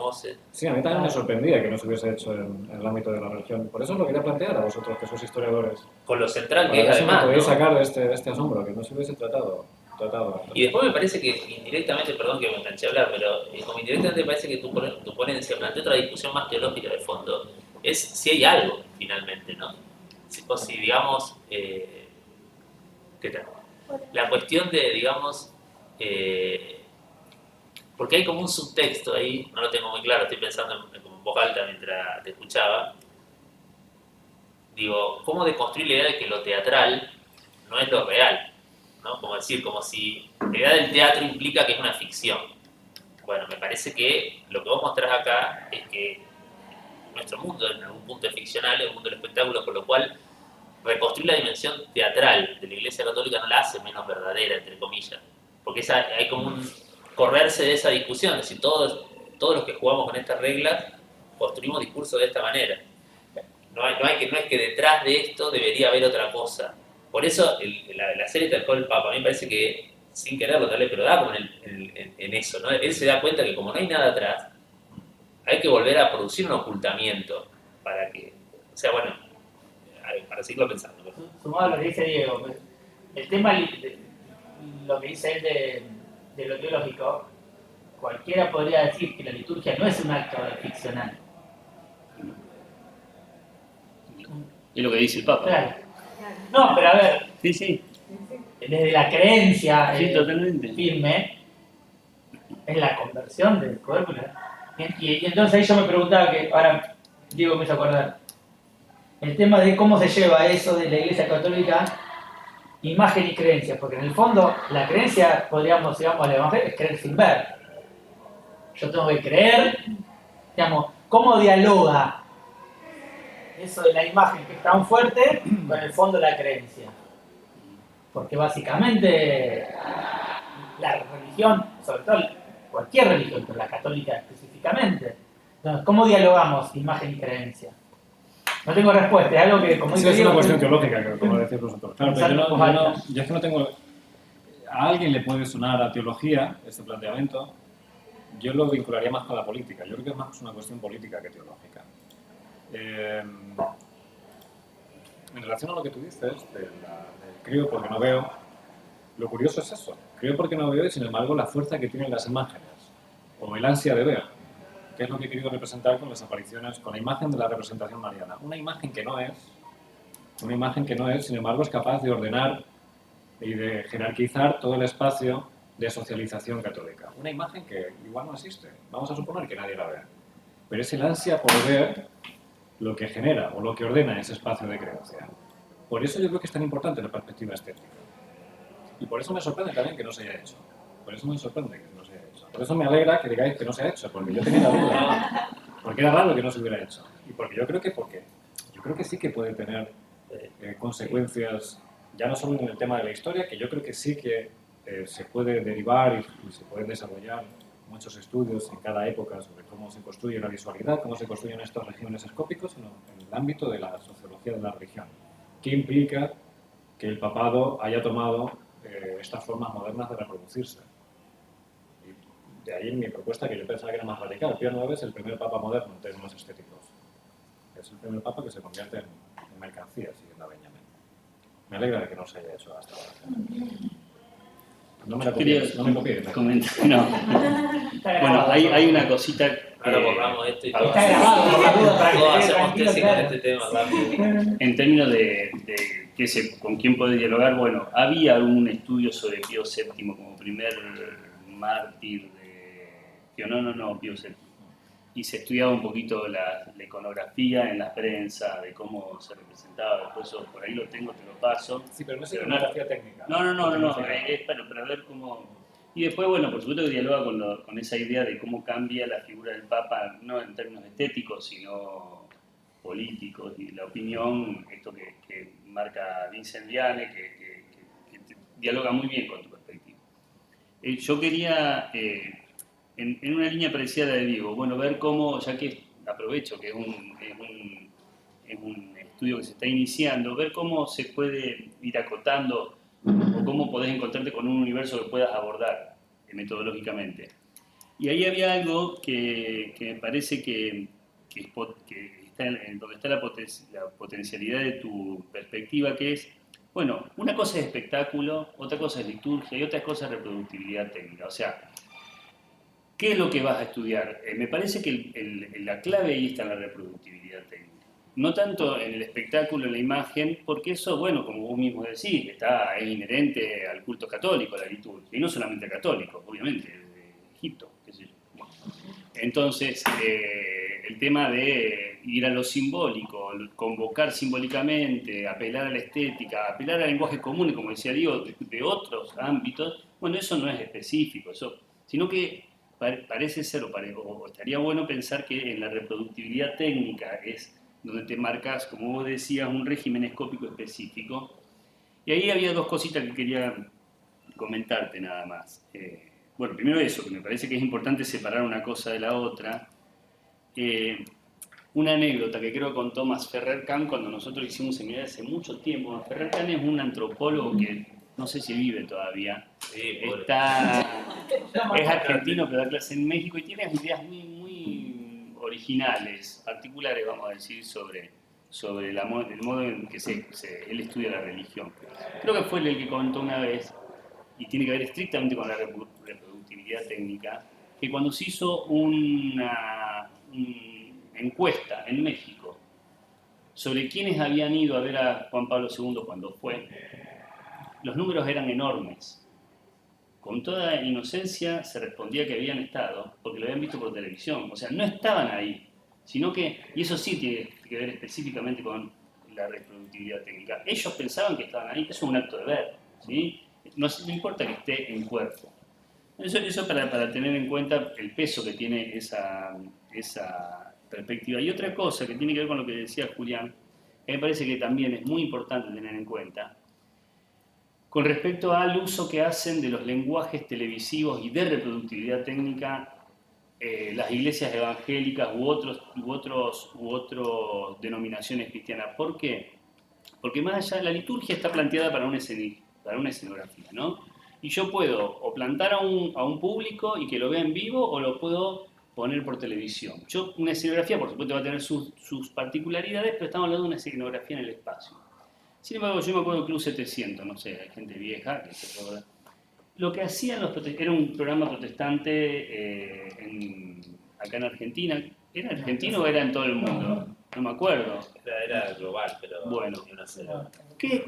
Sí, a mí también me sorprendía que no se hubiese hecho en el ámbito de la religión. Por eso lo quería plantear a vosotros, que sois historiadores. Con lo central que es además, podéis sacar de este asombro, que no se hubiese tratado. Y después me parece que indirectamente, perdón que me enganché a hablar, pero como indirectamente me parece que tu ponencia plantea otra discusión más teológica de fondo, es si hay algo finalmente, ¿no? O si, digamos, ¿qué tal? La cuestión de, digamos, porque hay como un subtexto ahí, no lo tengo muy claro, estoy pensando como en voz alta mientras te escuchaba, digo, ¿cómo deconstruir la idea de que lo teatral no es lo real? ¿No? Como decir, como si la idea del teatro implica que es una ficción. Bueno, me parece que lo que vos mostrás acá es que nuestro mundo en algún punto es ficcional, es un mundo del espectáculo, con lo cual reconstruir la dimensión teatral de la Iglesia Católica no la hace menos verdadera, entre comillas, porque hay como un correrse de esa discusión, es decir, todos los que jugamos con estas reglas construimos discursos de esta manera. No es que detrás de esto debería haber otra cosa. Por eso la serie Tal cual el Papa, a mí me parece que, sin quererlo tal vez, pero da como en eso, ¿no? Él se da cuenta que como no hay nada atrás, hay que volver a producir un ocultamiento para que, o sea, bueno, para seguirlo pensando. Sumado a lo que dice Diego, el tema, lo que dice él de lo teológico, cualquiera podría decir que la liturgia no es un acto ficcional. Es lo que dice el Papa. Claro. No, pero a ver, Sí. desde la creencia Sí, totalmente. firme, es la conversión del cuerpo. Y entonces ahí yo me preguntaba, que ahora Diego me hizo acordar, el tema de cómo se lleva eso de la Iglesia Católica, imagen y creencia, porque en el fondo la creencia, podríamos, digamos, al Evangelio, es creer sin ver. Yo tengo que creer, digamos, cómo dialoga eso de la imagen que es tan fuerte con el fondo de la creencia. Porque básicamente la religión, sobre todo cualquier religión, pero la católica específicamente, entonces, ¿cómo dialogamos imagen y creencia? No tengo respuesta, es algo que como sí, es una cuestión teológica, como decís vosotros. Claro, pero yo es que no tengo... a alguien le puede sonar a teología este planteamiento, yo lo vincularía más con la política. Yo creo que es más una cuestión política que teológica. En relación a lo que tú dices, del creo porque no veo, lo curioso es eso. Creo porque no veo y, sin embargo, la fuerza que tienen las imágenes, o el ansia de ver, que es lo que he querido representar con las apariciones, con la imagen de la representación mariana. Una imagen que no es, sin embargo, es capaz de ordenar y de jerarquizar todo el espacio de socialización católica. Una imagen que igual no existe, vamos a suponer que nadie la ve, pero es el ansia por ver lo que genera o lo que ordena ese espacio de creencia. Por eso yo creo que es tan importante la perspectiva estética. Y por eso me sorprende también que no se haya hecho. Por eso me sorprende que no se haya hecho. Por eso me alegra que digáis que no se ha hecho, porque yo tenía la duda. Porque era raro que no se hubiera hecho. Y porque yo creo que sí que puede tener consecuencias, ya no solo en el tema de la historia, que yo creo que sí que se puede derivar y se pueden desarrollar muchos estudios en cada época sobre cómo se construye la visualidad, cómo se construyen estos regímenes escópicos en el ámbito de la sociología de la religión. ¿Qué implica que el papado haya tomado estas formas modernas de reproducirse? Y de ahí mi propuesta, que yo pensaba que era más radical. Pío IX es el primer papa moderno en términos estéticos. Es el primer papa que se convierte en mercancía, siguiendo a Benjamin. Me alegra de que no se haya hecho hasta ahora. No me la copies, no me copies. No. Bueno, hay una cosita que... Ahora borramos esto y Está grabado, por la duda, para que todos quede hacemos tranquilo, tesis con claro. este tema rápido. En términos de con quién poder dialogar, bueno, había un estudio sobre Pío VII como primer mártir de... Pío VII. Y se estudiaba un poquito la iconografía en la prensa, de cómo se representaba, después eso, por ahí lo tengo, te lo paso. Sí, pero no es Pero iconografía técnica. No, es para ver cómo... Y después, bueno, por supuesto que dialoga con esa idea de cómo cambia la figura del Papa, no en términos estéticos, sino políticos, y la opinión, esto que marca Vincent Viane, que dialoga muy bien con tu perspectiva. Yo quería, en una línea parecida a la de Diego, bueno, ver cómo, ya que aprovecho que es un estudio que se está iniciando, ver cómo se puede ir acotando o cómo podés encontrarte con un universo que puedas abordar metodológicamente. Y ahí había algo que me parece que está donde está la potencialidad de tu perspectiva, que es, bueno, una cosa es espectáculo, otra cosa es liturgia y otra cosa es reproductibilidad técnica. O sea, ¿qué es lo que vas a estudiar? Me parece que la clave ahí está en la reproductibilidad técnica. No tanto en el espectáculo, en la imagen, porque eso, bueno, como vos mismo decís, es inherente al culto católico, a la liturgia, y no solamente católico, obviamente, de Egipto, qué sé yo. Bueno. Entonces, el tema de ir a lo simbólico, convocar simbólicamente, apelar a la estética, apelar al lenguaje común, como decía Diego, de otros ámbitos, bueno, eso no es específico, sino que parece ser, o estaría bueno pensar que en la reproductibilidad técnica es donde te marcas, como vos decías, un régimen escópico específico. Y ahí había dos cositas que quería comentarte nada más. Bueno, primero eso, que me parece que es importante separar una cosa de la otra. Una anécdota que creo que contó Thomas Ferrer-Kahn cuando nosotros hicimos un seminario hace mucho tiempo. Ferrer-Kahn es un antropólogo que no sé si vive todavía. Sí, es argentino, pero da clase en México y tiene ideas muy originales, particulares, vamos a decir, sobre el modo en que él estudia la religión. Creo que fue el que contó una vez, y tiene que ver estrictamente con la reproductividad técnica, que cuando se hizo una encuesta en México sobre quiénes habían ido a ver a Juan Pablo II cuando fue, los números eran enormes. Con toda inocencia se respondía que habían estado, porque lo habían visto por televisión. O sea, no estaban ahí, sino que, y eso sí tiene que ver específicamente con la reproductividad técnica. Ellos pensaban que estaban ahí, que eso es un acto de ver, ¿sí? No importa que esté en cuerpo. Eso para tener en cuenta el peso que tiene esa perspectiva. Y otra cosa que tiene que ver con lo que decía Julián, que me parece que también es muy importante tener en cuenta, con respecto al uso que hacen de los lenguajes televisivos y de reproductividad técnica las iglesias evangélicas u otras denominaciones cristianas. ¿Por qué? Porque más allá, la liturgia está planteada para una escenografía, ¿no? Y yo puedo o plantar a un público y que lo vea en vivo o lo puedo poner por televisión. Una escenografía, por supuesto, va a tener sus particularidades, pero estamos hablando de una escenografía en el espacio. Sin embargo, yo me acuerdo del Club 700, no sé, hay gente vieja que se acuerda. Lo que hacían los protestantes, era un programa protestante acá en Argentina. ¿Era argentino o era en todo el mundo? No me acuerdo. Era global, pero Bueno. tenía una sola.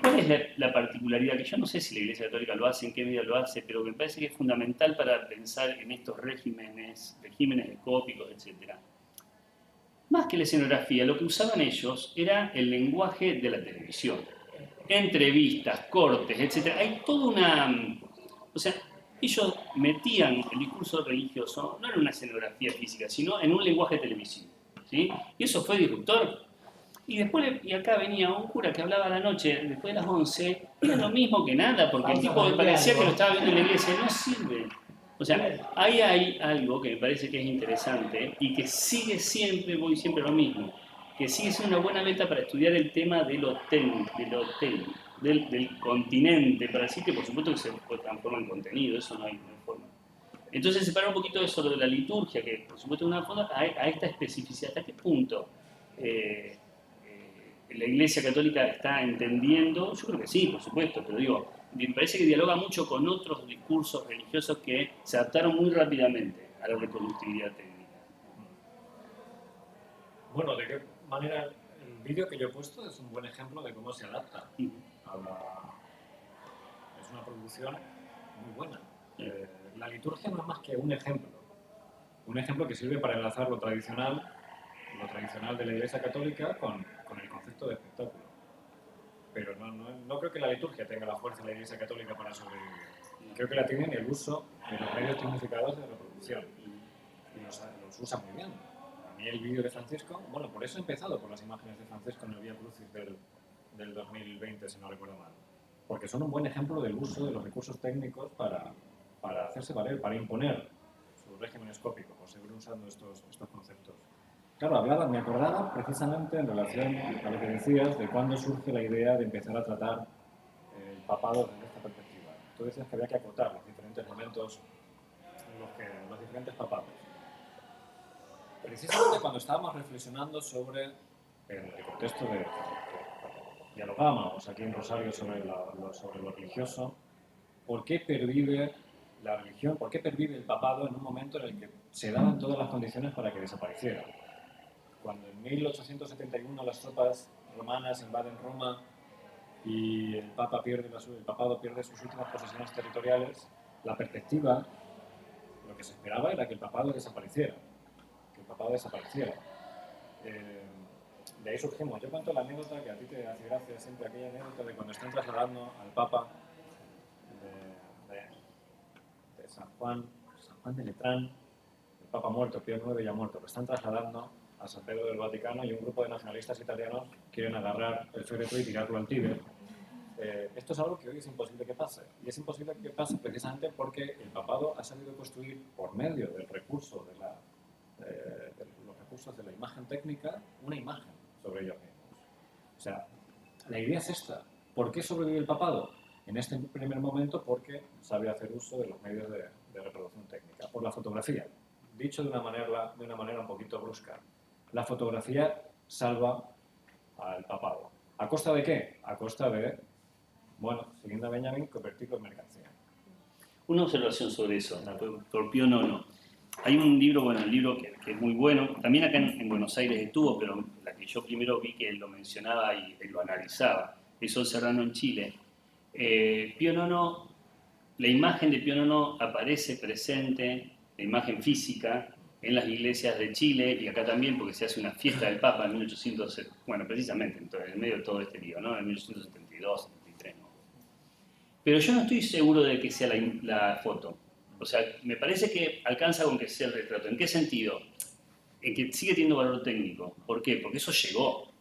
¿Cuál es la particularidad? Que yo no sé si la Iglesia Católica lo hace, en qué medida lo hace, pero me parece que es fundamental para pensar en estos regímenes escópicos, etc. Más que la escenografía, lo que usaban ellos era el lenguaje de la televisión. Entrevistas, cortes, etc. Hay toda una... O sea, ellos metían el discurso religioso, no en una escenografía física, sino en un lenguaje televisivo, ¿sí? Y eso fue disruptor. Y después, y acá venía un cura que hablaba a la noche, después de las 11, era lo mismo que nada, porque el tipo me parecía que lo estaba viendo en la iglesia, no sirve. O sea, ahí hay algo que me parece que es interesante y que sigue siempre, voy siempre lo mismo, que sigue siendo una buena meta para estudiar el tema de lo técnico, del continente, para decir que por supuesto que se transforma en contenido, eso no hay forma. Entonces separar un poquito eso de la liturgia, que por supuesto es una forma, a esta especificidad, ¿hasta qué punto la Iglesia Católica está entendiendo? Yo creo que sí, por supuesto, pero digo, me parece que dialoga mucho con otros discursos religiosos que se adaptaron muy rápidamente a la reproductibilidad técnica. Bueno, ¿de qué manera? El vídeo que yo he puesto es un buen ejemplo de cómo se adapta a la... Es una producción muy buena. La liturgia no es más que un ejemplo que sirve para enlazar lo tradicional de la Iglesia Católica con el concepto de espectáculo. Pero no creo que la liturgia tenga la fuerza de la Iglesia Católica para sobrevivir. Creo que la tiene en el uso de los medios tecnificados de reproducción. Y los usa muy bien. A mí el vídeo de Francisco, bueno, por eso he empezado por las imágenes de Francisco en el Vía Crucis del 2020, si no recuerdo mal. Porque son un buen ejemplo del uso de los recursos técnicos para hacerse valer, para imponer su régimen escópico, por seguir usando estos conceptos. Claro, me acordaba precisamente en relación a lo que decías de cuándo surge la idea de empezar a tratar el papado desde esta perspectiva. Tú decías que había que acotar los diferentes momentos en los que los diferentes papados. Precisamente cuando estábamos reflexionando sobre el contexto de dialogábamos aquí en Rosario sobre lo religioso, ¿por qué pervive la religión? ¿Por qué pervive el papado en un momento en el que se daban todas las condiciones para que desapareciera? Cuando en 1871 las tropas romanas invaden Roma y el papado pierde sus últimas posesiones territoriales, la perspectiva, lo que se esperaba era que el papado desapareciera. De ahí surgimos. Yo cuento la anécdota que a ti te hace gracia siempre, aquella anécdota de cuando están trasladando al Papa de San Juan de Letrán, el Papa muerto, Pío IX ya muerto, lo están trasladando a San Pedro del Vaticano y un grupo de nacionalistas italianos quieren agarrar el féretro y tirarlo al Tíber. Esto es algo que hoy es imposible que pase. Y es imposible que pase precisamente porque el papado ha sabido construir, por medio del recurso de los recursos de la imagen técnica, una imagen sobre ellos mismos. O sea, la idea es esta. ¿Por qué sobrevive el papado? En este primer momento porque sabe hacer uso de los medios de reproducción técnica, por la fotografía. Dicho de una manera un poquito brusca, la fotografía salva al papado. ¿A costa de qué? A costa de, bueno, siguiendo a Benjamin, convertirlo en mercancía. Una observación sobre eso, por Pío IX. Hay un libro, bueno, el libro que es muy bueno, también acá en Buenos Aires estuvo, pero la que yo primero vi que él lo mencionaba y lo analizaba, es Sol Serrano en Chile. Pío IX, la imagen de Pío IX aparece presente, la imagen física, en las iglesias de Chile y acá también, porque se hace una fiesta del Papa en 1870, bueno, precisamente en medio de todo este lío, ¿no? En 1872, 73, ¿no? Pero yo no estoy seguro de que sea la foto. O sea, me parece que alcanza con que sea el retrato. ¿En qué sentido? En que sigue teniendo valor técnico. ¿Por qué? Porque eso llegó. O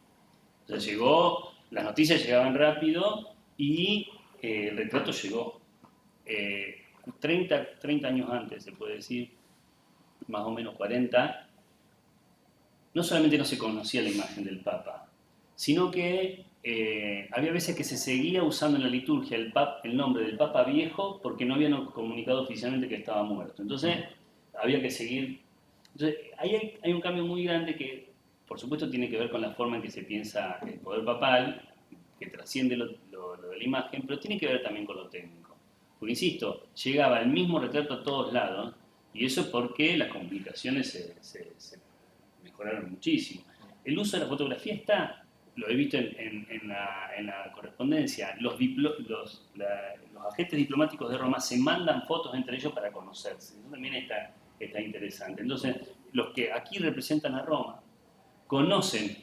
sea, llegó, las noticias llegaban rápido y el retrato llegó. 30 años antes, se puede decir, más o menos 40, no solamente no se conocía la imagen del Papa, sino que había veces que se seguía usando en la liturgia el nombre del Papa Viejo porque no habían comunicado oficialmente que estaba muerto. Entonces, había que seguir. Entonces, ahí hay un cambio muy grande que, por supuesto, tiene que ver con la forma en que se piensa el poder papal, que trasciende lo de la imagen, pero tiene que ver también con lo técnico. Porque, insisto, llegaba el mismo retrato a todos lados, y eso porque las comunicaciones se mejoraron muchísimo. El uso de la fotografía está, lo he visto en la correspondencia, los agentes diplomáticos de Roma se mandan fotos entre ellos para conocerse. Eso también está interesante. Entonces, los que aquí representan a Roma conocen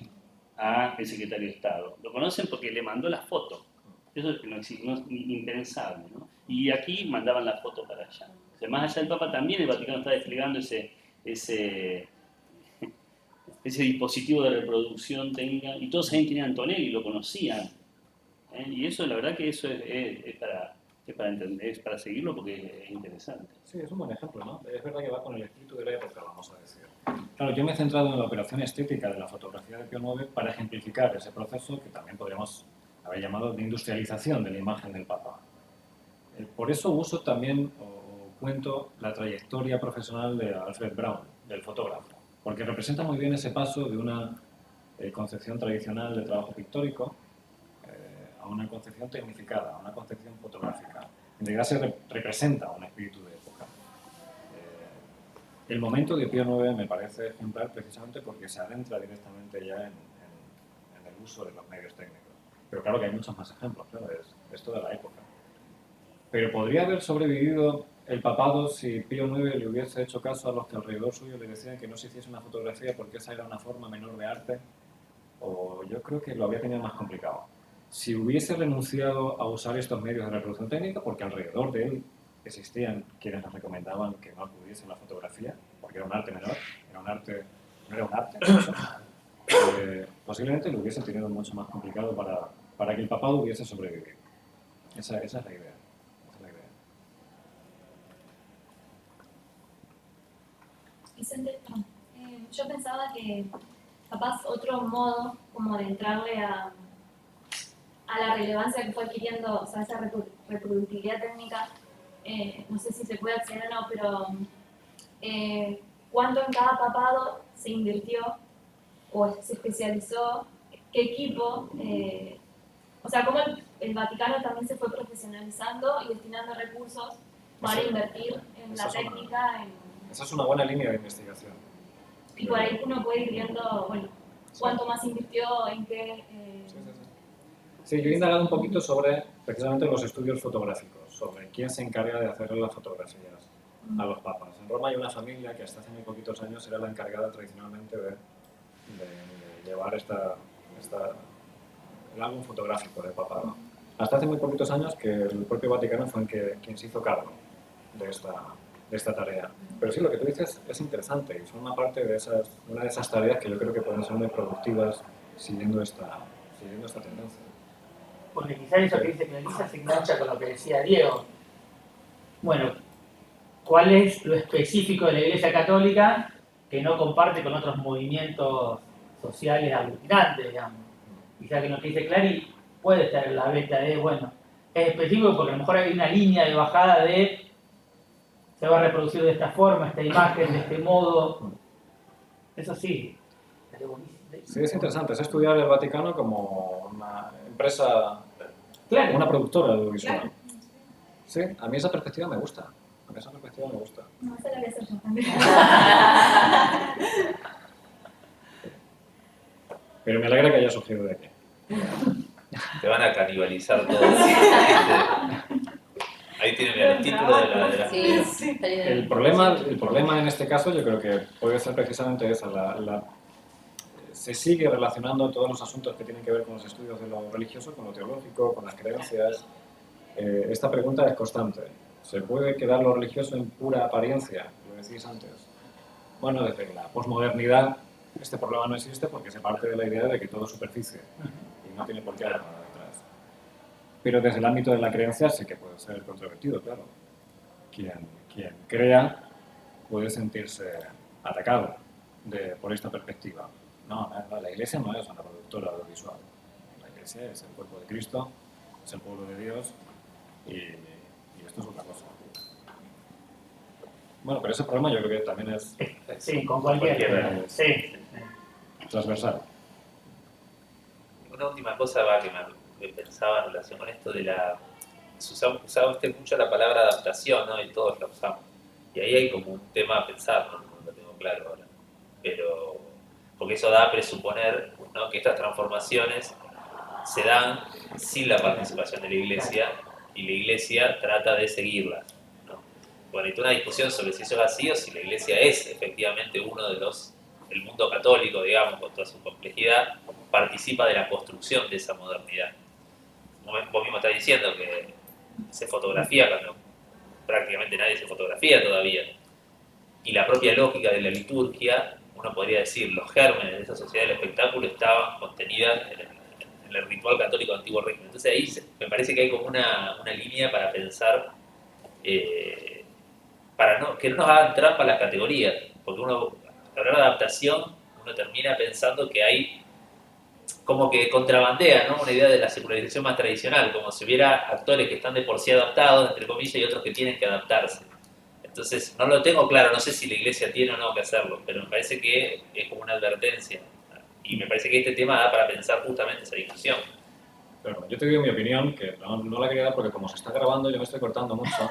al secretario de Estado. Lo conocen porque le mandó la foto. Eso es impensable, ¿no? Y aquí mandaban la foto para allá. O sea, más allá del Papa también el Vaticano está desplegando ese dispositivo de reproducción técnica, y todos sabían quién era Antonelli, lo conocían. Y eso, la verdad que eso es para entender, es para seguirlo porque es interesante. Sí, es un buen ejemplo, ¿no? Es verdad que va con el espíritu de la época, vamos a decir. Claro, yo me he centrado en la operación estética de la fotografía de Pío IX para ejemplificar ese proceso que también podríamos haber llamado de industrialización de la imagen del Papa. Por eso uso también o cuento la trayectoria profesional de Alfred Braun, del fotógrafo, porque representa muy bien ese paso de una concepción tradicional de trabajo pictórico a una concepción tecnificada, a una concepción fotográfica. En realidad se representa un espíritu de época. El momento de Pío IX me parece ejemplar precisamente porque se adentra directamente ya en el uso de los medios técnicos. Pero claro que hay muchos más ejemplos, claro, es toda la época. Pero podría haber sobrevivido el papado si Pío IX le hubiese hecho caso a los que alrededor suyo le decían que no se hiciese una fotografía porque esa era una forma menor de arte, o yo creo que lo había tenido más complicado. Si hubiese renunciado a usar estos medios de reproducción técnica, porque alrededor de él existían quienes nos recomendaban que no acudiese a la fotografía, porque era un arte menor, no era un arte, posiblemente lo hubiese tenido mucho más complicado para que el papado hubiese sobrevivido. Esa es la idea. Vicente, yo pensaba que capaz otro modo como de entrarle a la relevancia que fue adquiriendo, o sea, esa reproductibilidad técnica, no sé si se puede acceder o no, pero cuánto en cada papado se invirtió o se especializó, qué equipo, o sea, cómo el Vaticano también se fue profesionalizando y destinando recursos para invertir en la técnica. Esa es una buena línea de investigación. Y por ahí uno puede ir viendo, bueno, cuánto más invirtió, en qué... Sí, yo he indagado un poquito sobre precisamente los estudios fotográficos, sobre quién se encarga de hacer las fotografías a los papas. En Roma hay una familia que hasta hace muy poquitos años era la encargada tradicionalmente de llevar el álbum fotográfico del papado. Hasta hace muy poquitos años que el propio Vaticano fue quien se hizo cargo de esta tarea. Pero sí, lo que tú dices es interesante y forma parte de una de esas tareas que yo creo que pueden ser muy productivas siguiendo esta tendencia. Porque quizás eso que dice Melissa se engancha con lo que decía Diego. Bueno, ¿cuál es lo específico de la Iglesia Católica que no comparte con otros movimientos sociales aglutinantes, digamos? Quizás que lo que dice Clary puede estar en la beta de, bueno, es específico porque a lo mejor hay una línea de bajada de se va a reproducir de esta forma, esta imagen, de este modo. Eso sí. Sí, es interesante. Es estudiar el Vaticano como una empresa, claro, una productora audiovisual. Claro. Sí, a mí esa perspectiva me gusta. No, esa la voy a hacer yo también. Pero me alegra que haya surgido de aquí. Te van a canibalizar todos. Ahí tienen el título de la... Sí, El problema en este caso yo creo que puede ser precisamente esa. Se sigue relacionando todos los asuntos que tienen que ver con los estudios de lo religioso, con lo teológico, con las creencias. Esta pregunta es constante. ¿Se puede quedar lo religioso en pura apariencia? Lo decís antes. Bueno, desde la posmodernidad este problema no existe porque se parte de la idea de que todo es superficie y no tiene por qué haber nada detrás. Pero desde el ámbito de la creencia sí que puede ser controvertido, claro. Quien crea puede sentirse atacado por esta perspectiva. No, la Iglesia no es una productora audiovisual. La iglesia es el cuerpo de Cristo, es el pueblo de Dios y esto es otra cosa. Bueno, pero ese problema yo creo que también es Sí, con cualquier. Sí. transversal. Una última cosa que pensaba en relación con esto de la... Usaba usted mucho la palabra adaptación, ¿no? Y todos la usamos. Y ahí hay como un tema a pensar, no lo tengo claro ahora. Pero, porque eso da a presuponer, ¿no?, que estas transformaciones se dan sin la participación de la Iglesia y la Iglesia trata de seguirlas, ¿no? Bueno, hay toda una discusión sobre si eso es así o si la Iglesia es efectivamente uno de los... El mundo católico, digamos, con toda su complejidad, participa de la construcción de esa modernidad. Vos mismo estás diciendo que se fotografía cuando prácticamente nadie se fotografía todavía. Y la propia lógica de la liturgia, uno podría decir, los gérmenes de esa sociedad del espectáculo estaban contenidas en el ritual católico del antiguo régimen. Entonces ahí me parece que hay como una línea para pensar, para que no nos hagan trampa las categorías, porque uno, al hablar de adaptación, uno termina pensando que hay como que contrabandea, ¿no?, una idea de la secularización más tradicional, como si hubiera actores que están de por sí adaptados, entre comillas, y otros que tienen que adaptarse. Entonces, no lo tengo claro, no sé si la Iglesia tiene o no que hacerlo, pero me parece que es como una advertencia. Y me parece que este tema da para pensar justamente esa discusión. Pero yo te digo mi opinión, que no la quería dar porque como se está grabando yo me estoy cortando mucho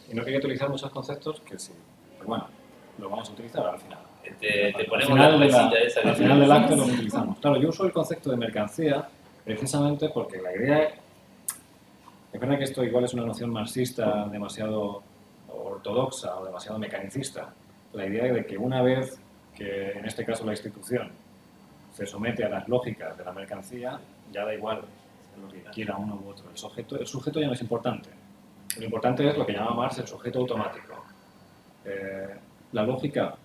y no quería utilizar muchos conceptos que sí, pero bueno, lo vamos a utilizar al final. Te ponemos la nubecita esa. Al final del acto lo utilizamos. Claro, yo uso el concepto de mercancía precisamente porque la idea... Es verdad que esto igual es una noción marxista demasiado ortodoxa o demasiado mecanicista. La idea de que una vez que, en este caso, la institución se somete a las lógicas de la mercancía, ya da igual lo que quiera uno u otro. El sujeto ya no es importante. Lo importante es lo que llama Marx el sujeto automático. La lógica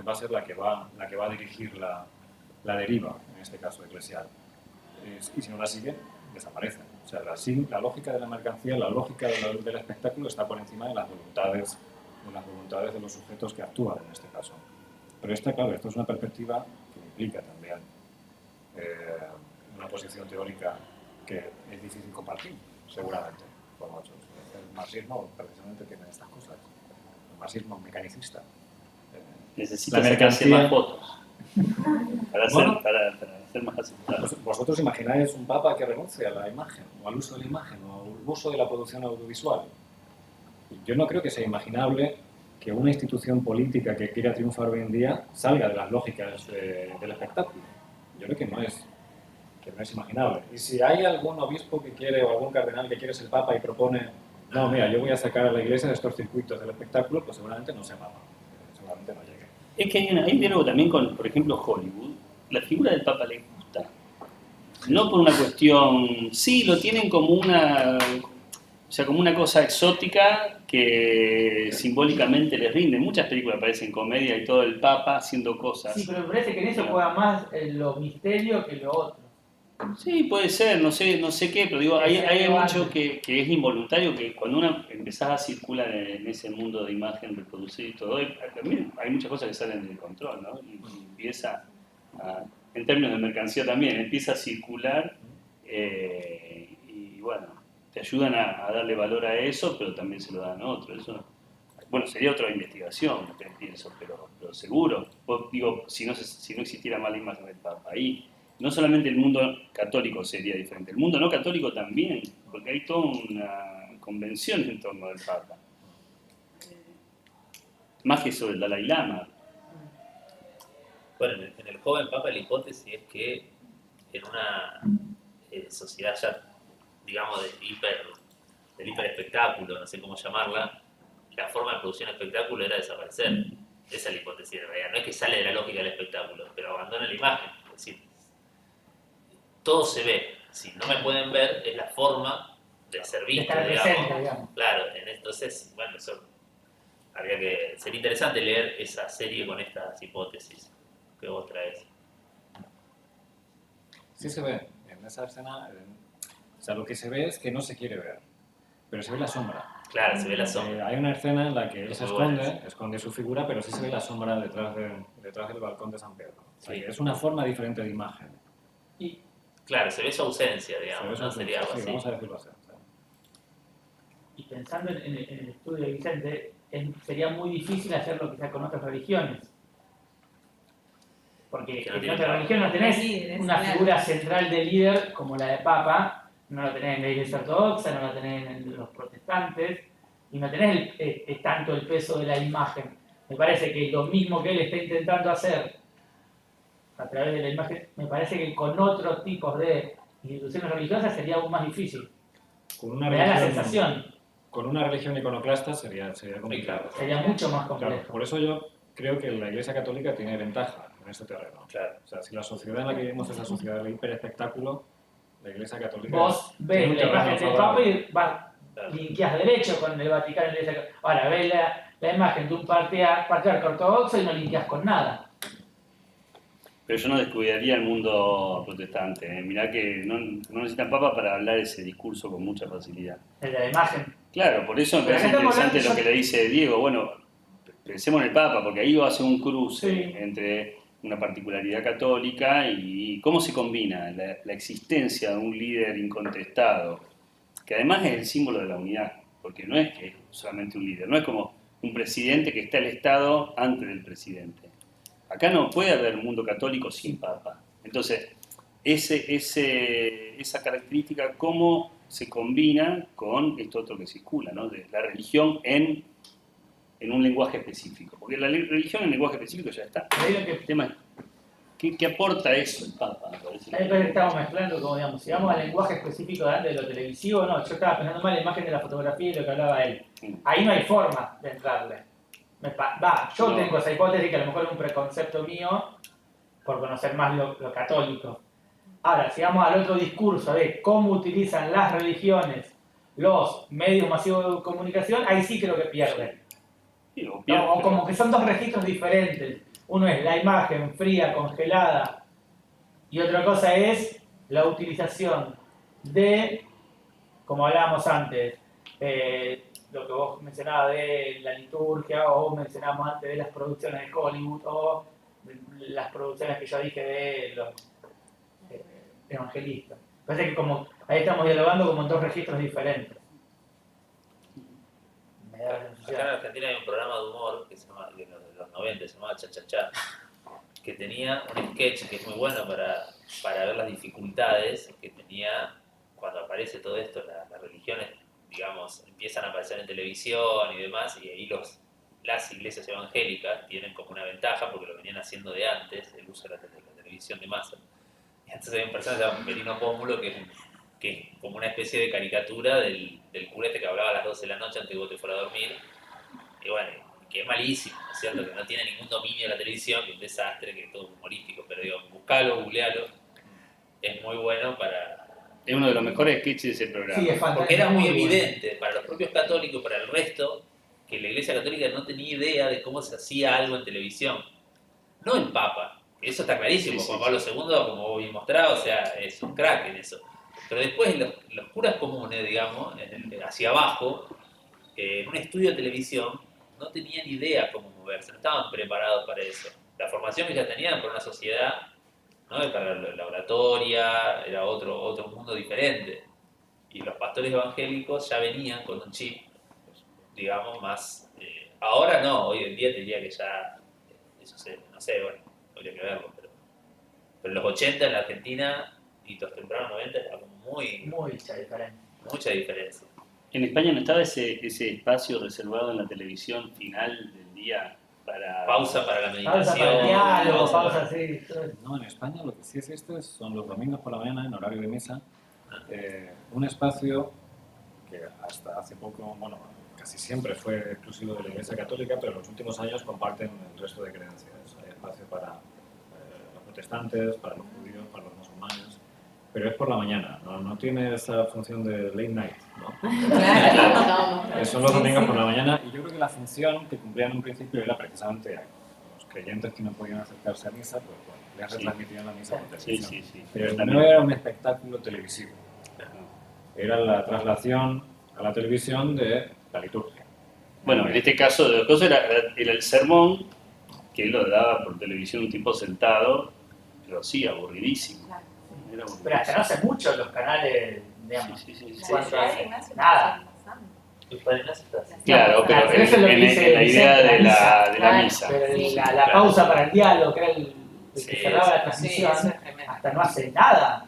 va a ser la que va a dirigir la deriva, en este caso eclesial. Y si no la sigue, desaparece. O sea, la lógica de la mercancía, la lógica del espectáculo está por encima de las voluntades de los sujetos que actúan en este caso. Pero claro, esto es una perspectiva que implica también una posición teórica que es difícil compartir, seguramente, por muchos. El marxismo precisamente tiene estas cosas. El marxismo mecanicista. Necesita sacarse más fotos para ser más aceptado. Vosotros imagináis un papa que renuncie a la imagen, o al uso de la imagen, o al uso de la producción audiovisual. Yo no creo que sea imaginable que una institución política que quiera triunfar hoy en día salga de las lógicas del espectáculo. Yo creo que no es imaginable. Y si hay algún obispo que quiere, o algún cardenal que quiere ser papa y propone, no, mira, yo voy a sacar a la iglesia de estos circuitos del espectáculo, pues seguramente no sea papa, seguramente no llegue. Es que hay algo también con, por ejemplo, Hollywood. La figura del Papa les gusta. No por una cuestión... Sí, lo tienen como como una cosa exótica que simbólicamente les rinde. Muchas películas parecen comedia y todo el Papa haciendo cosas. Sí, pero me parece que en eso juega más lo misterio que lo otro. Sí, puede ser, no sé qué, pero digo, hay mucho que es involuntario, que cuando uno empezás a circular en ese mundo de imagen reproducida y todo, también hay muchas cosas que salen del control, ¿no? Y empieza, en términos de mercancía también, empieza a circular y bueno, te ayudan a darle valor a eso, pero también se lo dan a otro. Eso, bueno, sería otra investigación, pienso, pero seguro. Digo, si no existiera más la imagen del Papa ahí, no solamente el mundo católico sería diferente, el mundo no católico también, porque hay toda una convención en torno al Papa. Más que sobre el Dalai Lama. Bueno, en el joven Papa la hipótesis es que en una sociedad ya, digamos, del hiperespectáculo, no sé cómo llamarla, la forma de producción de espectáculo era desaparecer. Esa es la hipótesis en realidad. No es que sale de la lógica del espectáculo, pero abandona la imagen. Es decir, todo se ve. Si no me pueden ver, es la forma de ser visto, digamos. Claro, entonces, bueno, eso sería interesante leer esa serie con estas hipótesis que vos traes. Sí se ve, en esa escena, o sea, lo que se ve es que no se quiere ver, pero se ve la sombra. Claro, se ve la sombra. Hay una escena en la que él se esconde su figura, pero sí se ve la sombra detrás del balcón de San Pedro. O sea, sí. Es una forma diferente de imagen. Claro, se ve su ausencia, Se digamos, ve su ¿no? Sería algo sí, así. vamos a decirlo así. Y pensando en el estudio de Vicente, sería muy difícil hacerlo quizás con otras religiones. Porque Que no en tiene otra papa. religión no tenés Líderes, una claro. figura central de líder como la de Papa, no la tenés en la Iglesia Ortodoxa, no la tenés en los protestantes, y no tenés tanto el peso de la imagen. Me parece que lo mismo que él está intentando hacer a través de la imagen, me parece que con otros tipos de instituciones religiosas sería aún más difícil. Con una Me da la religión, sensación, con una religión iconoclasta sería complicado. claro. sería mucho más Claro, complejo. por eso yo creo que la Iglesia Católica tiene ventaja en este terreno. Claro. O sea, si la sociedad en la que vivimos es la sociedad del hiperespectáculo, la Iglesia Católica Vos tiene ves un la terreno imagen del Papa favorable. y linkeás derecho con el Vaticano y la Iglesia Católica. Ahora, ves la imagen de un patriarca ortodoxo y no linkeás con nada. Pero yo no descuidaría el mundo protestante. Mirá que no necesitan papa para hablar ese discurso con mucha facilidad. En la imagen. Claro, por eso me Pero parece acá estamos interesante hablando- lo que le dice Diego. Bueno, pensemos en el Papa, porque ahí va a hacer un cruce Sí. entre una particularidad católica y cómo se combina la existencia de un líder incontestado, que además es el símbolo de la unidad, porque no es que es solamente un líder, no es como un presidente que está el Estado antes del presidente. Acá no puede haber mundo católico sin Papa. Entonces, esa característica, ¿cómo se combina con esto otro que circula, ¿no? De la religión en un lenguaje específico? Porque la religión en lenguaje específico ya está. Ahí lo que El tema es, ¿qué aporta eso el Papa? Me parece. ahí parece que estamos mezclando, como digamos, si vamos al lenguaje específico de antes de lo televisivo, no, yo estaba pensando más en la imagen de la fotografía y lo que hablaba él. Ahí no hay forma de entrarle. Yo No. tengo esa hipótesis que a lo mejor es un preconcepto mío por conocer más lo católico. Ahora, si vamos al otro discurso de cómo utilizan las religiones los medios masivos de comunicación, ahí sí creo que pierden. Sí, o No, pierde, o como que son dos registros diferentes. Uno es la imagen fría, congelada, y otra cosa es la utilización de, como hablábamos antes, lo que vos mencionabas de la liturgia, o mencionábamos antes de las producciones de Hollywood, o las producciones que yo dije de los evangelistas. Parece que como ahí estamos dialogando como en dos registros diferentes. Me da la Acá en sensación. Argentina hay un programa de humor que se llama, de los 90, se llamaba Cha Cha Cha, que tenía un sketch que es muy bueno para ver las dificultades que tenía cuando aparece todo esto, las religiones, digamos, empiezan a aparecer en televisión y demás, y ahí las iglesias evangélicas tienen como una ventaja porque lo venían haciendo de antes, el uso de la televisión de masa. Y entonces hay un personaje llamado Perino Pómulo que es como una especie de caricatura del curete que hablaba a las 12 de la noche antes de que vos te fuera a dormir. Y bueno, que es malísimo, ¿no es cierto? Que no tiene ningún dominio de la televisión, que es un desastre, que es todo humorístico, pero digo, buscalo, googlealo, es muy bueno para... Es uno de los mejores sketches de ese programa. Sí, es fantástico. Porque era muy bueno. evidente para los propios católicos, para el resto, que la Iglesia Católica no tenía idea de cómo se hacía algo en televisión. No el Papa, eso está clarísimo, Sí, sí, Juan Pablo II, como vos bien mostrado, o sea, es un crack en eso. Pero después los curas comunes, digamos, hacia abajo, en un estudio de televisión, no tenían idea cómo moverse, no estaban preparados para eso. La formación que ya tenían por una sociedad, ¿no? Para la oratoria, era otro mundo diferente. Y los pastores evangélicos ya venían con un chip, digamos, más... ahora no, hoy en día te diría que ya, eso no sé, bueno, habría que verlo, pero en los 80 en la Argentina y los tempranos 90 era Mucha diferencia. mucha diferencia. En España no estaba ese espacio reservado en la televisión final del día para... Pausa para la meditación. Pausa para el diálogo, pausa pausa para- así. No, en España lo que sí existe son los domingos por la mañana, en horario de misa, un espacio que hasta hace poco, bueno, casi siempre fue exclusivo de la Iglesia Católica, pero en los últimos años comparten el resto de creencias. Hay espacio para los protestantes, para los judíos, para los musulmanes, pero es por la mañana, no tiene esa función de late night, ¿no? Claro. Son los domingos por la mañana, y yo creo que la función que cumplían en un principio era precisamente a los creyentes que no podían acercarse a misa, pues bueno, les retransmitían la misa por Sí, televisión. sí, sí. Pero También. no era un espectáculo televisivo, era la traslación a la televisión de la liturgia. Bueno, en este caso de las cosas era el sermón, que él lo daba por televisión un tipo sentado, pero sí, aburridísimo. éramos Pero hasta no hace mucho los canales, digamos, Sí, sí, sí, sí. ¿cuánto Padre hace? Ignacio Nada. está pasando. Tus padres no aceptas. Claro, pero Claro, eso es lo que en dice la idea Vicente, de la Claro. misa. Pero Sí. la Claro. pausa para el diálogo, que era el que Sí, cerraba la Sí, transmisión, eso es tremendo. hasta no hace nada.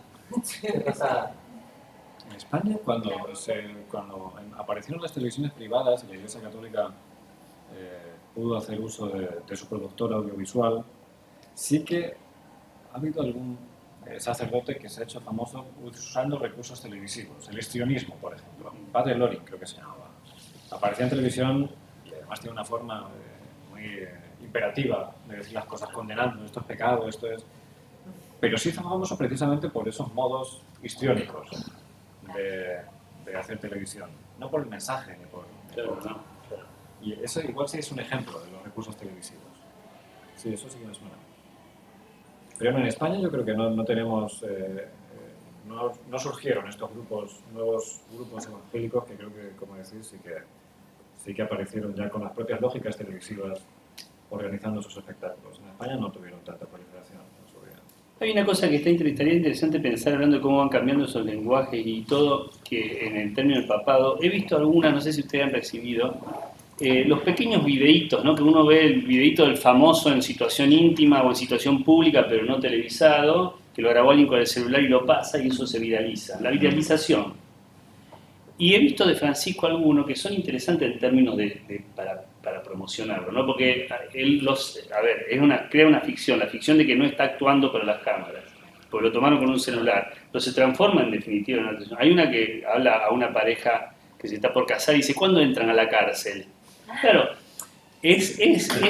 ¿Qué pasa? En España, cuando aparecieron las televisiones privadas y la Iglesia Católica pudo hacer uso de su productora audiovisual, sí que ha habido algún sacerdote que se ha hecho famoso usando recursos televisivos. El histrionismo, por ejemplo. Padre Loring, creo que se llamaba. Aparecía en televisión y además tiene una forma muy imperativa de decir las cosas, condenando esto es pecado, esto es... Pero sí hizo famoso precisamente por esos modos histriónicos de hacer televisión. No por el mensaje ni por... Y eso igual sí es un ejemplo de los recursos televisivos. Sí, eso sí que me suena. Pero en España yo creo que no tenemos... no surgieron estos nuevos grupos evangélicos que creo que, como decís, sí que aparecieron ya con las propias lógicas televisivas organizando sus espectáculos. En España no tuvieron tanta proliferación en su vida. Hay una cosa que estaría interesante pensar hablando de cómo van cambiando esos lenguajes y todo, que en el término del papado, he visto algunas, no sé si ustedes han percibido, los pequeños videitos, ¿no? Que uno ve el videito del famoso en situación íntima o en situación pública, pero no televisado, que lo grabó alguien con el celular y lo pasa y eso se viraliza. La viralización. Y he visto de Francisco algunos que son interesantes en términos para promocionarlo, ¿no? Porque él crea una ficción, la ficción de que no está actuando para las cámaras, porque lo tomaron con un celular, pero se transforma en definitiva en una televisión. Hay una que habla a una pareja que se está por casar y dice, ¿cuándo entran a la cárcel? Claro, es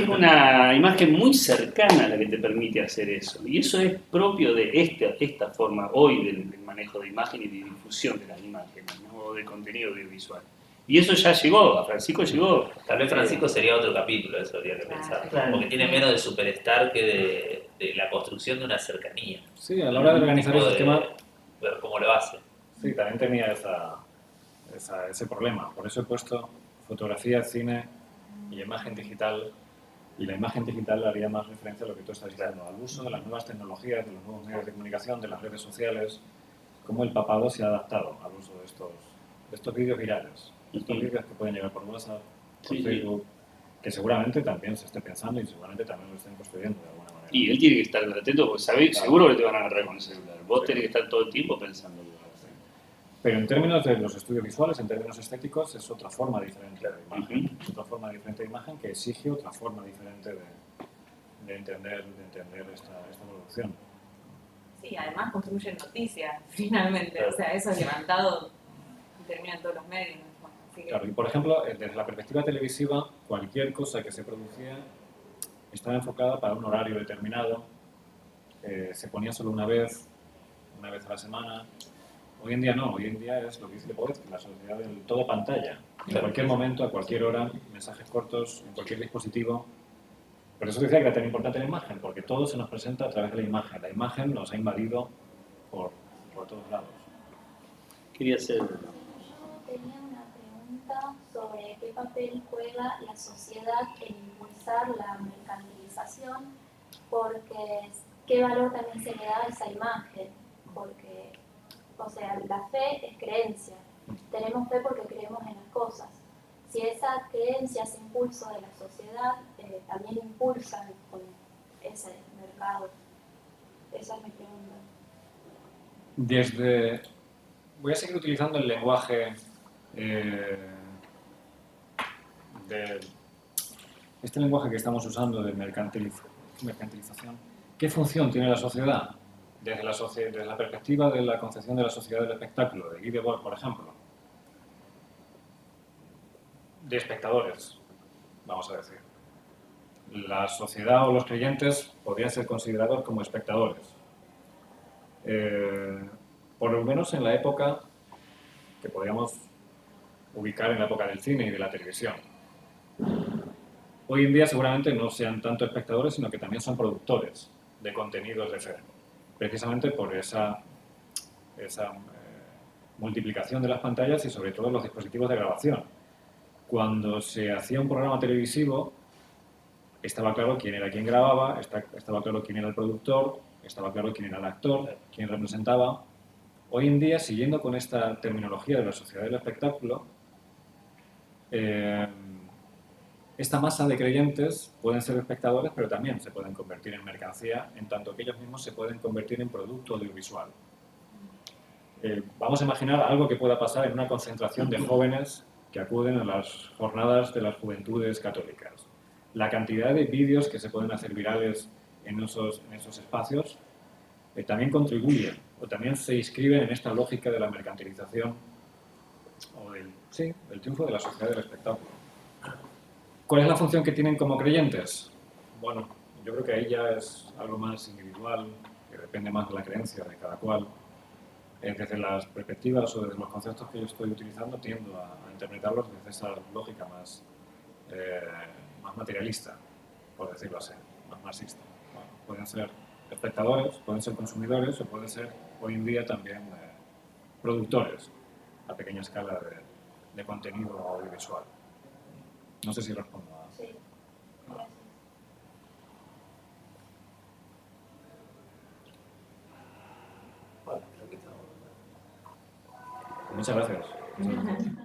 una imagen muy cercana a la que te permite hacer eso. Y eso es propio de esta forma hoy del manejo de imagen y de difusión de las imágenes, ¿no? De contenido audiovisual. Y eso ya llegó, a Francisco llegó. Tal vez Francisco sería otro capítulo, eso habría que pensar. Claro. Porque tiene menos de superstar que de la construcción de una cercanía. Sí, a la hora de organizar el Tipo de sistema, ver cómo lo hace. sí, también tenía ese problema. Por eso he puesto fotografía, cine y imagen digital. Y la imagen digital haría más referencia a lo que tú estás diciendo, al uso de las nuevas tecnologías, de los nuevos medios de comunicación, de las redes sociales, cómo el papado se ha adaptado al uso de estos vídeos virales, estos vídeos que pueden llegar por WhatsApp, por Sí, Facebook, que seguramente también se esté pensando y seguramente también lo estén construyendo de alguna manera. Y él tiene que estar atento porque seguro que te van a agarrar con el celular. Vos Sí. tenés que estar todo el tiempo pensando. Pero en términos de los estudios visuales, en términos estéticos, es otra forma diferente de imagen. Ujú. Es otra forma diferente de imagen que exige otra forma diferente de entender esta producción. Sí, además construyen noticias, finalmente. O sea, eso es levantado y termina en todos los medios. Bueno, así que, Claro, y por ejemplo, desde la perspectiva televisiva, cualquier cosa que se producía estaba enfocada para un horario determinado, se ponía solo una vez a la semana. Hoy en día no, hoy en día es lo que dice Lepoet, la sociedad del todo pantalla. En cualquier momento, a cualquier hora, mensajes cortos, en cualquier dispositivo. Por eso decía que era tan importante la imagen, porque todo se nos presenta a través de la imagen. La imagen nos ha invadido por todos lados. Quería hacer... Yo tenía una pregunta sobre qué papel juega la sociedad en impulsar la mercantilización, porque qué valor también se le da a esa imagen, porque, o sea, la fe es creencia, tenemos fe porque creemos en las cosas. Si esa creencia, ese impulso de la sociedad, también impulsa con ese mercado. Esa es mi pregunta. Voy a seguir utilizando el lenguaje este lenguaje que estamos usando de mercantilización. ¿Qué función tiene la sociedad? Desde la perspectiva de la concepción de la sociedad del espectáculo, de Guy Debord, por ejemplo. De espectadores, vamos a decir. La sociedad o los creyentes podrían ser considerados como espectadores. Por lo menos en la época que podríamos ubicar en la época del cine y de la televisión. Hoy en día seguramente no sean tanto espectadores, sino que también son productores de contenidos de fe, precisamente por esa multiplicación de las pantallas y sobre todo los dispositivos de grabación. Cuando se hacía un programa televisivo, estaba claro quién era quien grababa, estaba claro quién era el productor, estaba claro quién era el actor, quién representaba. Hoy en día, siguiendo con esta terminología de la sociedad del espectáculo, esta masa de creyentes pueden ser espectadores, pero también se pueden convertir en mercancía, en tanto que ellos mismos se pueden convertir en producto audiovisual. Vamos a imaginar algo que pueda pasar en una concentración de jóvenes que acuden a las jornadas de las juventudes católicas. La cantidad de vídeos que se pueden hacer virales en esos espacios también contribuye o también se inscribe en esta lógica de la mercantilización o del triunfo de la sociedad del espectáculo. ¿Cuál es la función que tienen como creyentes? Bueno, yo creo que ahí ya es algo más individual, que depende más de la creencia de cada cual. Desde las perspectivas o desde los conceptos que yo estoy utilizando tiendo a interpretarlos desde esa lógica más materialista, por decirlo así, más marxista. Bueno, pueden ser espectadores, pueden ser consumidores o pueden ser hoy en día también productores a pequeña escala de contenido audiovisual. No sé si respondo a... Sí. Gracias. Muchas gracias.